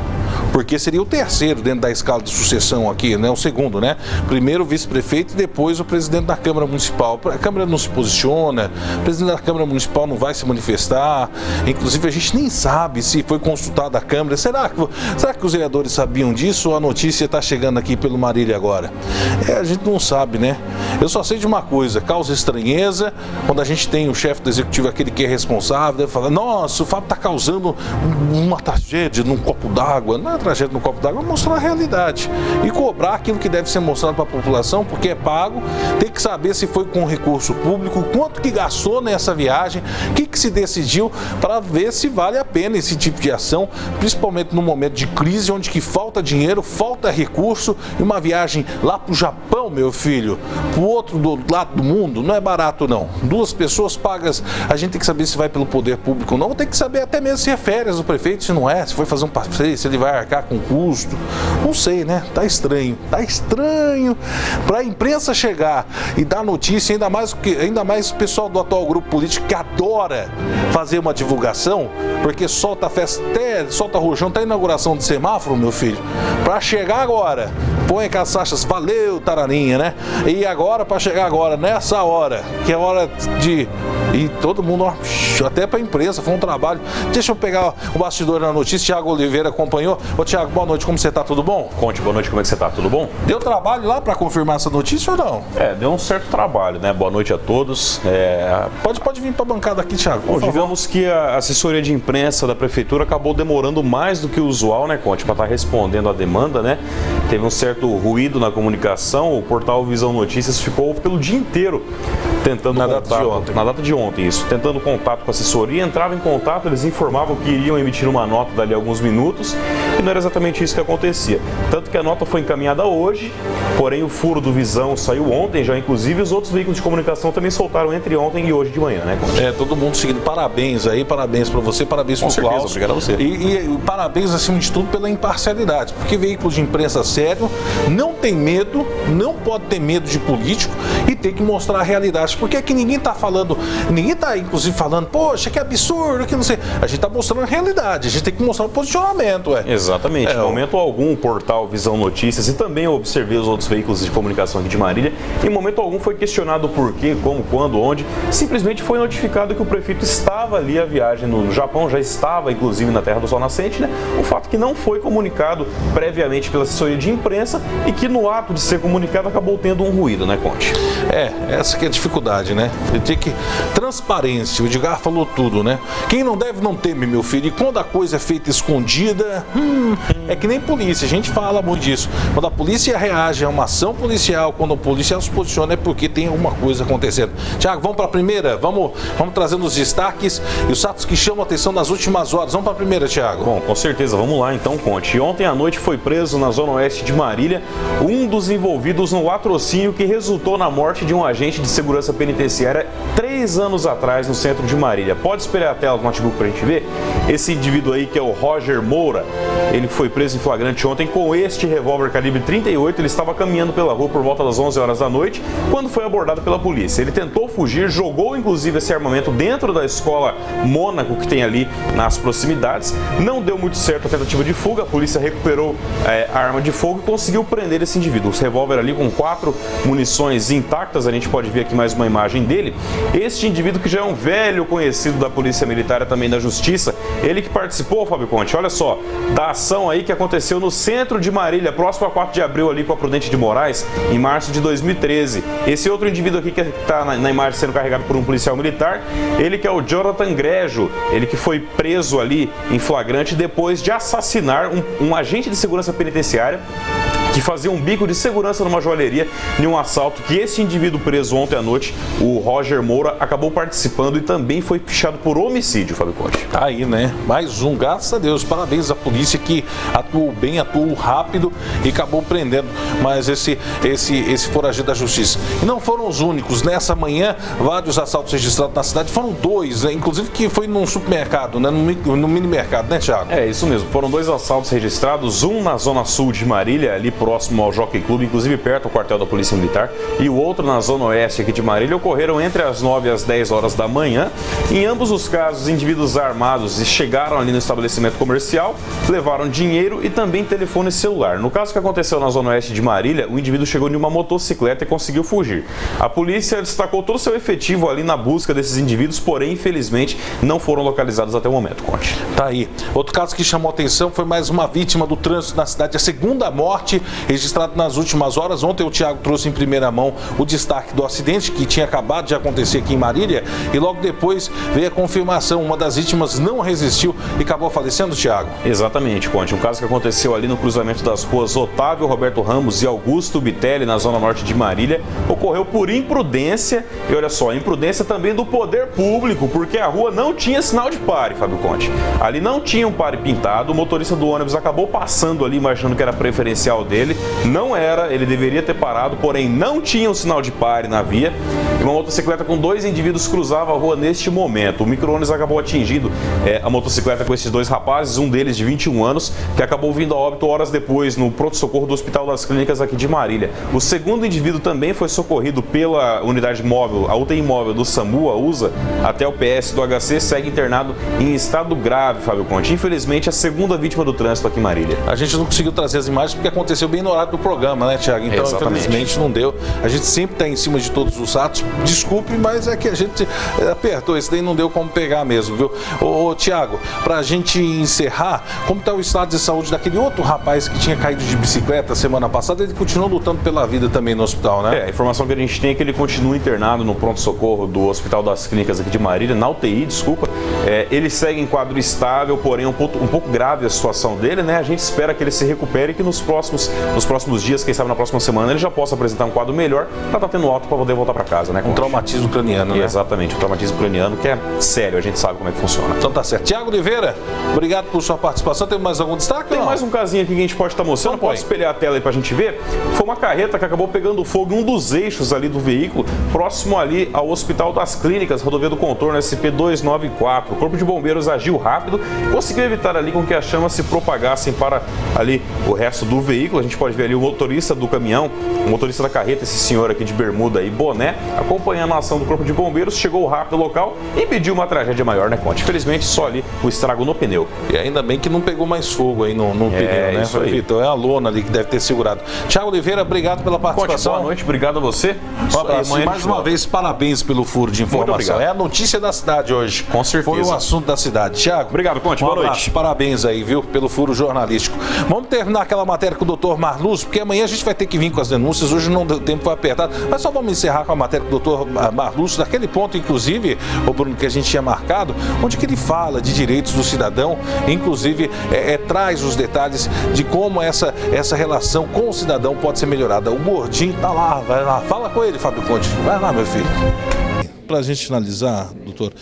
Porque seria o terceiro dentro da escala de sucessão aqui, né? O segundo, né? Primeiro o vice-prefeito e depois o presidente da Câmara Municipal. A Câmara não se posiciona, o presidente da Câmara Municipal não vai se manifestar. Inclusive a gente nem sabe se foi consultada a Câmara. Será que os vereadores sabiam disso ou a notícia está chegando aqui pelo Marília agora? A gente não sabe, né? Eu só sei de uma coisa, causa estranheza quando a gente tem o chefe do executivo, aquele que é responsável, deve falar, nossa, o Fábio está causando uma tragédia num copo d'água. Não é tragédia no copo d'água, é mostrar a realidade e cobrar aquilo que deve ser mostrado para a população, porque é pago, tem que saber se foi com recurso público, quanto que gastou nessa viagem, o que se decidiu, para ver se vale a pena esse tipo de ação, principalmente no momento de crise, onde que falta dinheiro, falta recurso, e uma viagem lá para o Japão, meu filho, para o outro lado do mundo, não é barato não. 2 pessoas pagas, a gente tem que saber se vai pelo poder público ou não, tem que saber até mesmo se é férias do prefeito, se não é, se foi fazer um passeio, se ele vai arcar com custo, não sei, né? Tá estranho para a imprensa chegar e dar notícia, ainda mais o pessoal do atual grupo político que adora fazer uma divulgação, porque solta festa, solta rojão, até a inauguração de semáforo, meu filho, para chegar agora, põe aquelas faixas, valeu, tararinha, né? E agora, para chegar agora, nessa hora, que é hora de... E todo mundo, ó, até para a imprensa, foi um trabalho. Deixa eu pegar o bastidor na notícia, Thiago Oliveira acompanhou. Ô Thiago, boa noite, como você tá? Tudo bom? Conte, boa noite, como é que você tá? Tudo bom? Deu trabalho lá para confirmar essa notícia ou não? Deu um certo trabalho, né? Boa noite a todos. Pode vir para a bancada aqui, Thiago. Bom, digamos que a assessoria de imprensa da prefeitura acabou demorando mais do que o usual, né, Conte, para estar respondendo à demanda, né? Teve um certo ruído na comunicação, o portal Visão Notícias ficou pelo dia inteiro tentando na data de ontem, isso, tentando contato com a assessoria, entrava em contato, eles informavam que iriam emitir uma nota dali a alguns minutos e não era exatamente isso que acontecia. Tanto que a nota foi encaminhada hoje, porém o furo do Visão saiu ontem já, inclusive os outros veículos de comunicação também soltaram entre ontem e hoje de manhã, né, Conte? Todo mundo seguindo, parabéns aí, parabéns para você, parabéns pro Klaus. Obrigado a você. E parabéns acima de tudo pela imparcialidade, porque veículos de imprensa sério não tem medo, não pode ter medo de político e tem que mostrar a realidade, porque aqui ninguém tá falando, ninguém tá inclusive falando, poxa, que absurdo, que não sei. A gente tá mostrando a realidade, a gente tem que mostrar o posicionamento, Exatamente. Em momento algum, o portal Visão Notícias, e também eu observei os outros veículos de comunicação aqui de Marília, em momento algum foi questionado o porquê, como, quando, onde. Simplesmente foi notificado que o prefeito estava ali a viagem no Japão, já estava inclusive na Terra do Sol Nascente, né? O fato que não foi comunicado previamente pela assessoria de imprensa e que no ato de ser comunicado acabou tendo um ruído, né, Conte? Essa que é a dificuldade, né? Tem que... Transparência, o Edgar falou tudo, né? Quem não deve não teme, meu filho. E quando a coisa é feita escondida, é que nem polícia, a gente fala muito disso. Quando a polícia reage a uma ação policial, quando o policial se posiciona, é porque tem alguma coisa acontecendo. Tiago, vamos para a primeira? Vamos trazendo os destaques e os fatos que chamam a atenção nas últimas horas. Vamos para a primeira, Tiago. Bom, com certeza, vamos lá então, Conte. Ontem à noite foi preso na zona oeste de Marília um dos envolvidos no latrocínio que resultou na morte de um agente de segurança penitenciária 3 anos atrás no centro de Marília. Pode espelhar a tela do notebook pra gente ver? Esse indivíduo aí, que é o Roger Moura, ele foi preso em flagrante ontem com este revólver calibre 38. Ele estava caminhando pela rua por volta das 11 horas da noite quando foi abordado pela polícia. Ele tentou fugir, jogou inclusive esse armamento dentro da escola Mônaco que tem ali nas proximidades. Não deu muito certo a tentativa de fuga, a polícia recuperou a arma de fogo e conseguiu prender esse indivíduo. O revólver ali com 4 munições intactas, a gente pode ver aqui mais uma imagem dele. Este indivíduo que já é um velho conhecido da Polícia Militar e também da Justiça, ele que participou, Fábio Conte, olha só, da ação aí que aconteceu no centro de Marília, próximo a 4 de abril ali com a Prudente de Moraes, em março de 2013. Esse outro indivíduo aqui que está na imagem sendo carregado por um policial militar, ele que é o Jonathan Grejo, ele que foi preso ali em flagrante depois de assassinar um agente de segurança penitenciária que que fazia um bico de segurança numa joalheria em um assalto que esse indivíduo preso ontem à noite, o Roger Moura, acabou participando e também foi fichado por homicídio, Fábio Conte. Tá aí, né? Mais um, graças a Deus. Parabéns à polícia que atuou bem, atuou rápido e acabou prendendo mais esse foragido da justiça. E não foram os únicos. Nessa manhã, vários assaltos registrados na cidade. Foram dois, né? Inclusive que foi num supermercado, né? No mini mercado, né, Thiago? É, isso mesmo. Foram dois assaltos registrados, um na zona sul de Marília, ali próximo ao Jockey Club, inclusive perto do quartel da Polícia Militar, e o outro na zona oeste aqui de Marília, ocorreram entre as 9 e as 10 horas da manhã. Em ambos os casos, indivíduos armados chegaram ali no estabelecimento comercial, levaram dinheiro e também telefone celular. No caso que aconteceu na zona oeste de Marília, o indivíduo chegou em uma motocicleta e conseguiu fugir. A polícia destacou todo o seu efetivo ali na busca desses indivíduos, porém, infelizmente, não foram localizados até o momento, Conte. Tá aí. Outro caso que chamou atenção foi mais uma vítima do trânsito na cidade, a segunda morte registrada nas últimas horas. Ontem o Thiago trouxe em primeira mão o destaque do acidente que tinha acabado de acontecer aqui em Marília e logo depois veio a confirmação, uma das vítimas não resistiu e acabou falecendo, Thiago. Exatamente, Conte. Um caso que aconteceu ali no cruzamento das ruas Otávio Roberto Ramos e Augusto Bitelli, na zona norte de Marília, ocorreu por imprudência, e olha só, imprudência também do poder público, porque a rua não tinha sinal de pare, Fábio Conte. Ali não tinha um pare pintado, o motorista do ônibus acabou passando ali, imaginando que era preferencial dele, não era, ele deveria ter parado, porém não tinha um sinal de pare na via, e uma motocicleta com dois indivíduos cruzava a rua neste momento. O micro-ônibus acabou atingindo a motocicleta com esses dois rapazes, um deles de 21 anos, que acabou vindo a óbito horas depois no pronto-socorro do Hospital das Clínicas aqui de Marília. O segundo indivíduo também foi socorrido pela unidade móvel, a UTI móvel do SAMU, a USA, até o PS do HC, segue internado em estado grave, Fábio Conte. Infelizmente, a segunda vítima do trânsito aqui em Marília. A gente não conseguiu trazer as imagens porque aconteceu bem no horário do programa, né, Thiago? Então, infelizmente, não deu. A gente sempre está em cima de todos os atos. Desculpe, mas é que a gente apertou. Esse daí não deu como pegar mesmo, viu? Ô Thiago, pra gente encerrar, como está o estado de saúde daquele outro rapaz que tinha caído de bicicleta semana passada? Ele continua lutando pela vida também no hospital, né? A informação que a gente tem é que ele continua internado no pronto-socorro do Hospital das Clínicas aqui de Marília, na UTI, desculpa. Ele segue em quadro estável, porém um pouco grave a situação dele, né? A gente espera que ele se recupere e que nos próximos dias, quem sabe na próxima semana, ele já possa apresentar um quadro melhor para estar tendo alta para poder voltar para casa, né? Um traumatismo craniano, né? Exatamente, um traumatismo craniano que é sério, a gente sabe como é que funciona. Então tá certo. Thiago Oliveira, obrigado por sua participação. Tem mais algum destaque? Tem mais um casinho aqui que a gente pode estar mostrando. Então, pode espelhar a tela aí pra gente ver. Foi uma carreta que acabou pegando fogo em um dos eixos ali do veículo, próximo ali ao Hospital das Clínicas, rodovia do Contorno SP-294. O Corpo de Bombeiros agiu rápido, conseguiu evitar ali com que as chamas se propagassem para ali o resto do veículo. A gente pode ver ali o motorista do caminhão, o motorista da carreta, esse senhor aqui de bermuda e boné, acompanhando a ação do Corpo de Bombeiros, chegou rápido ao local e impediu uma tragédia maior, né, Conte? Infelizmente, só ali o estrago no pneu. E ainda bem que não pegou mais fogo aí no pneu, né? Isso aí. Vitor, é a lona ali que deve ter segurado. Thiago Oliveira, obrigado pela participação. Conte, boa noite, obrigado a você. Um abraço. E mais uma vez, parabéns pelo furo de informação. É a notícia da cidade hoje. Com certeza. Foi o assunto da cidade. Thiago, obrigado, Conte. Boa noite. Parabéns aí, viu, pelo furo jornalístico. Vamos terminar aquela matéria com o doutor Marluz, porque amanhã a gente vai ter que vir com as denúncias. Hoje não deu tempo, foi apertado. Mas só vamos encerrar com a matéria com o doutor Marluz, daquele ponto, inclusive, o Bruno, que a gente tinha marcado, onde que ele fala de direitos do cidadão, inclusive traz os detalhes de como essa relação com o cidadão pode ser melhorada. O Gordinho tá lá, vai lá. Fala com ele, Fábio Conte. Vai lá, meu filho. Para a gente finalizar, doutor,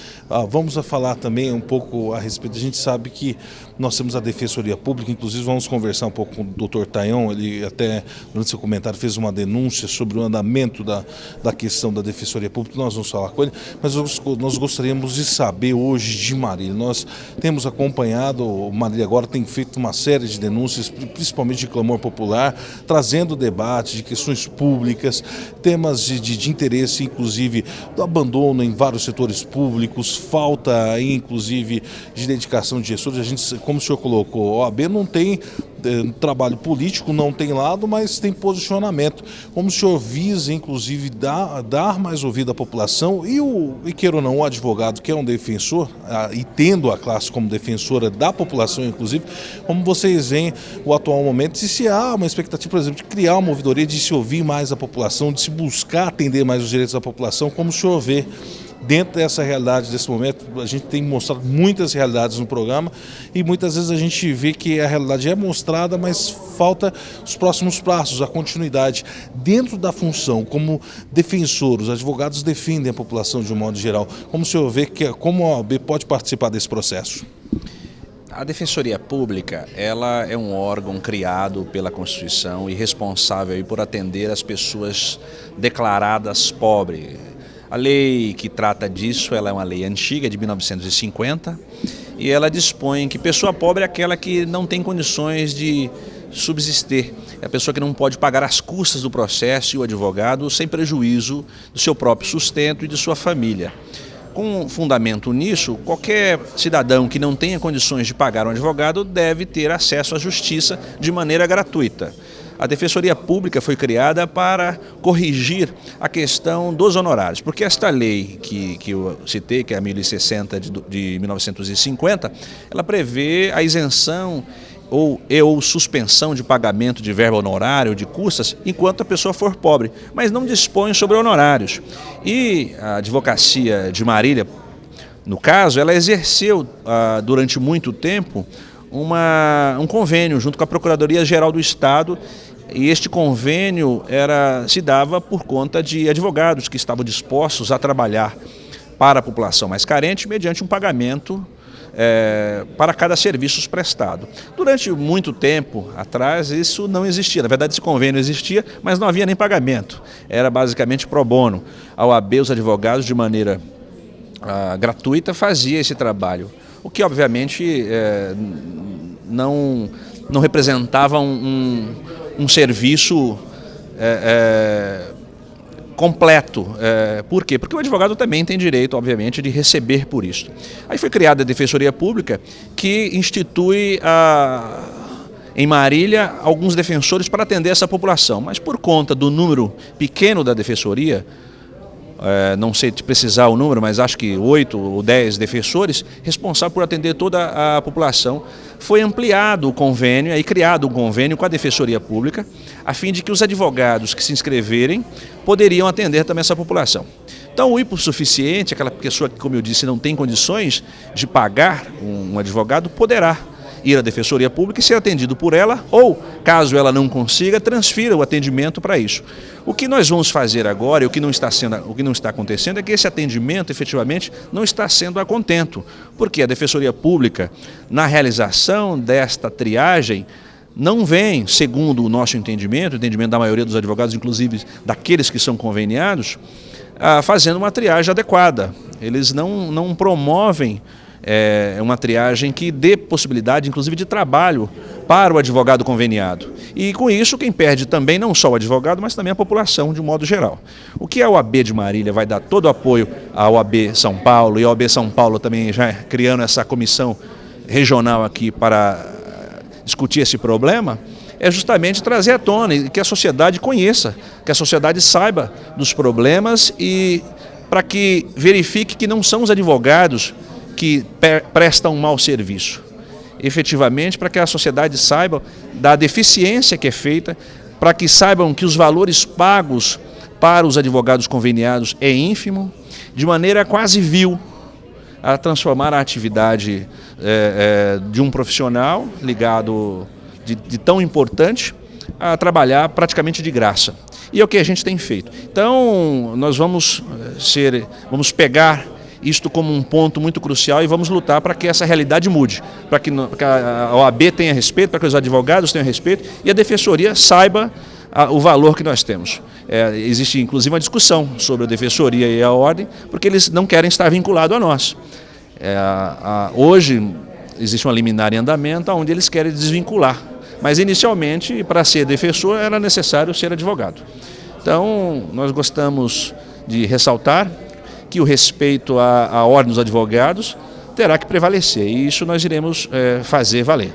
vamos falar também um pouco a respeito. A gente sabe que nós temos a Defensoria Pública, inclusive vamos conversar um pouco com o doutor Tayon. Ele até, durante seu comentário, fez uma denúncia sobre o andamento da questão da Defensoria Pública. Nós vamos falar com ele, mas nós gostaríamos de saber hoje de Marília. Nós temos acompanhado, Marília agora tem feito uma série de denúncias, principalmente de clamor popular, trazendo debate de questões públicas, temas de interesse, inclusive, do abandono em vários setores públicos, falta, inclusive, de dedicação de gestores. A gente, como o senhor colocou, a OAB não tem trabalho político, não tem lado, mas tem posicionamento. Como o senhor visa, inclusive, dar mais ouvido à população e queira ou não, o advogado, que é um defensor, e tendo a classe como defensora da população, inclusive, como vocês veem o atual momento, e se há uma expectativa, por exemplo, de criar uma ouvidoria, de se ouvir mais a população, de se buscar atender mais os direitos da população, como o senhor vê dentro dessa realidade desse momento. A gente tem mostrado muitas realidades no programa e muitas vezes a gente vê que a realidade é mostrada, mas falta os próximos passos, a continuidade. Dentro da função, como defensor, os advogados defendem a população de um modo geral. Como o senhor vê como a OAB pode participar desse processo? A Defensoria Pública, ela é um órgão criado pela Constituição e responsável por atender as pessoas declaradas pobres. A lei que trata disso, ela é uma lei antiga, de 1950, e ela dispõe que pessoa pobre é aquela que não tem condições de subsistir. É a pessoa que não pode pagar as custas do processo e o advogado sem prejuízo do seu próprio sustento e de sua família. Com fundamento nisso, qualquer cidadão que não tenha condições de pagar um advogado deve ter acesso à justiça de maneira gratuita. A Defensoria Pública foi criada para corrigir a questão dos honorários, porque esta lei que eu citei, que é a 1060 de 1950, ela prevê a isenção ou suspensão de pagamento de verba honorária ou de custas enquanto a pessoa for pobre, mas não dispõe sobre honorários. E a Advocacia de Marília, no caso, ela exerceu durante muito tempo um convênio junto com a Procuradoria-Geral do Estado, e este convênio se dava por conta de advogados que estavam dispostos a trabalhar para a população mais carente mediante um pagamento para cada serviço prestado. Durante muito tempo atrás isso não existia, na verdade esse convênio existia, mas não havia nem pagamento, era basicamente pro bono. A OAB, os advogados de maneira gratuita fazia esse trabalho, o que obviamente não representava um serviço completo. Por quê? Porque o advogado também tem direito, obviamente, de receber por isso. Aí foi criada a Defensoria Pública, que institui em Marília alguns defensores para atender essa população, mas por conta do número pequeno da defensoria, não sei te precisar o número, mas acho que 8 ou 10 defensores responsáveis por atender toda a população, foi ampliado o convênio e criado um convênio com a Defensoria Pública, a fim de que os advogados que se inscreverem poderiam atender também essa população. Então o hipossuficiente, aquela pessoa que, como eu disse, não tem condições de pagar um advogado, poderá ir à Defensoria Pública e ser atendido por ela, ou, caso ela não consiga, transfira o atendimento para isso. O que nós vamos fazer agora e o que não está acontecendo é que esse atendimento, efetivamente, não está sendo a contento, porque a Defensoria Pública, na realização desta triagem, não vem, segundo o nosso entendimento, o entendimento da maioria dos advogados, inclusive daqueles que são conveniados, fazendo uma triagem adequada. Eles não promovem uma triagem que dê possibilidade, inclusive, de trabalho para o advogado conveniado. E com isso quem perde também não só o advogado, mas também a população de um modo geral. O que a OAB de Marília vai dar todo o apoio à OAB São Paulo, e a OAB São Paulo também já criando essa comissão regional aqui para discutir esse problema, é justamente trazer à tona e que a sociedade conheça, que a sociedade saiba dos problemas e para que verifique que não são os advogados que prestam um mau serviço. Efetivamente, para que a sociedade saiba da deficiência que é feita, para que saibam que os valores pagos para os advogados conveniados é ínfimo, de maneira quase vil, a transformar a atividade de um profissional ligado de tão importante a trabalhar praticamente de graça. E é o que a gente tem feito. Então, nós vamos pegar isto como um ponto muito crucial e vamos lutar para que essa realidade mude, para que a OAB tenha respeito, para que os advogados tenham respeito e a Defensoria saiba o valor que nós temos. Existe inclusive uma discussão sobre a Defensoria e a Ordem, porque eles não querem estar vinculados a nós. Hoje existe uma liminar em andamento onde eles querem desvincular, mas inicialmente, para ser defensor, era necessário ser advogado. Então, nós gostamos de ressaltar que o respeito à ordem dos advogados terá que prevalecer, e isso nós iremos fazer valer.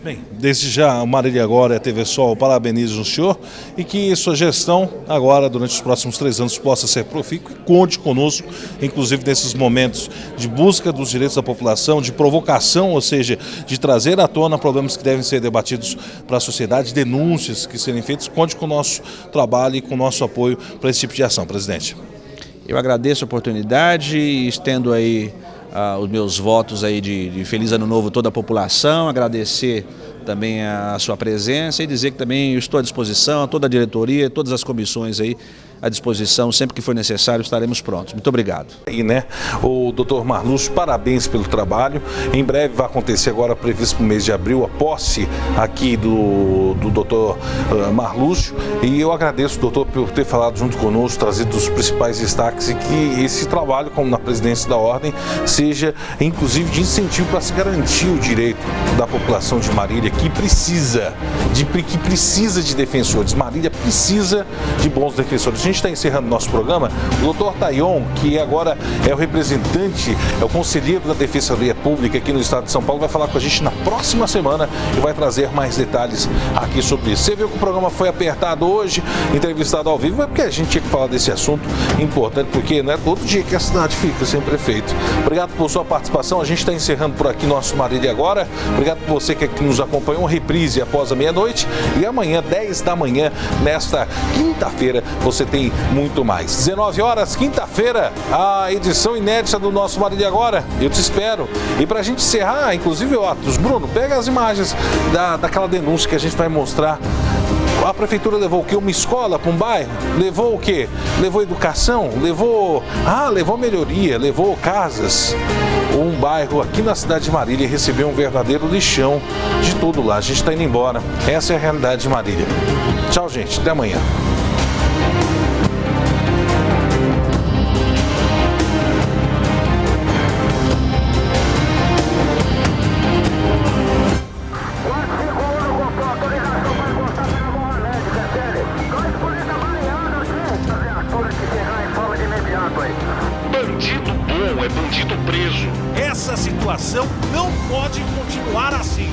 Bem, desde já, o Marília Agora e a TV Sol parabenizam o senhor e que sua gestão agora, durante os próximos 3 anos, possa ser profícua e conte conosco, inclusive nesses momentos de busca dos direitos da população, de provocação, ou seja, de trazer à tona problemas que devem ser debatidos para a sociedade, denúncias que serem feitas. Conte com o nosso trabalho e com o nosso apoio para esse tipo de ação, presidente. Eu agradeço a oportunidade e estendo aí os meus votos aí de Feliz Ano Novo a toda a população, agradecer também a sua presença e dizer que também eu estou à disposição, a toda a diretoria, todas as comissões aí à disposição, sempre que for necessário estaremos prontos. Muito obrigado. E o doutor Marlúcio, parabéns pelo trabalho. Em breve vai acontecer agora, previsto para o mês de abril, a posse aqui do doutor Marlúcio. E eu agradeço, doutor, por ter falado junto conosco, trazido os principais destaques e que esse trabalho, como na presidência da Ordem, seja inclusive de incentivo para se garantir o direito da população de Marília, que precisa de defensores. Marília precisa de bons defensores. A gente está encerrando nosso programa. O doutor Tayon, que agora é o representante, é o conselheiro da Defensoria Pública aqui no estado de São Paulo, vai falar com a gente na próxima semana e vai trazer mais detalhes aqui sobre isso. Você viu que o programa foi apertado hoje, entrevistado ao vivo, é porque a gente tinha que falar desse assunto importante, porque não é todo dia que a cidade fica sem prefeito. Obrigado por sua participação. A gente está encerrando por aqui nosso Marília Agora. Obrigado por você que nos acompanhou. Reprise após a meia-noite e amanhã, 10 da manhã, nesta quinta-feira, você tem muito mais. 19 horas, quinta-feira, a edição inédita do nosso Marília Agora. Eu te espero. E pra gente encerrar, inclusive, Bruno, pega as imagens daquela denúncia que a gente vai mostrar. A prefeitura levou o quê? Uma escola para um bairro? Levou o quê? Levou educação? Levou melhoria, levou casas. Um bairro aqui na cidade de Marília recebeu um verdadeiro lixão de tudo lá. A gente está indo embora. Essa é a realidade de Marília. Tchau, gente. Até amanhã. Bandido bom é bandido preso. Essa situação não pode continuar assim.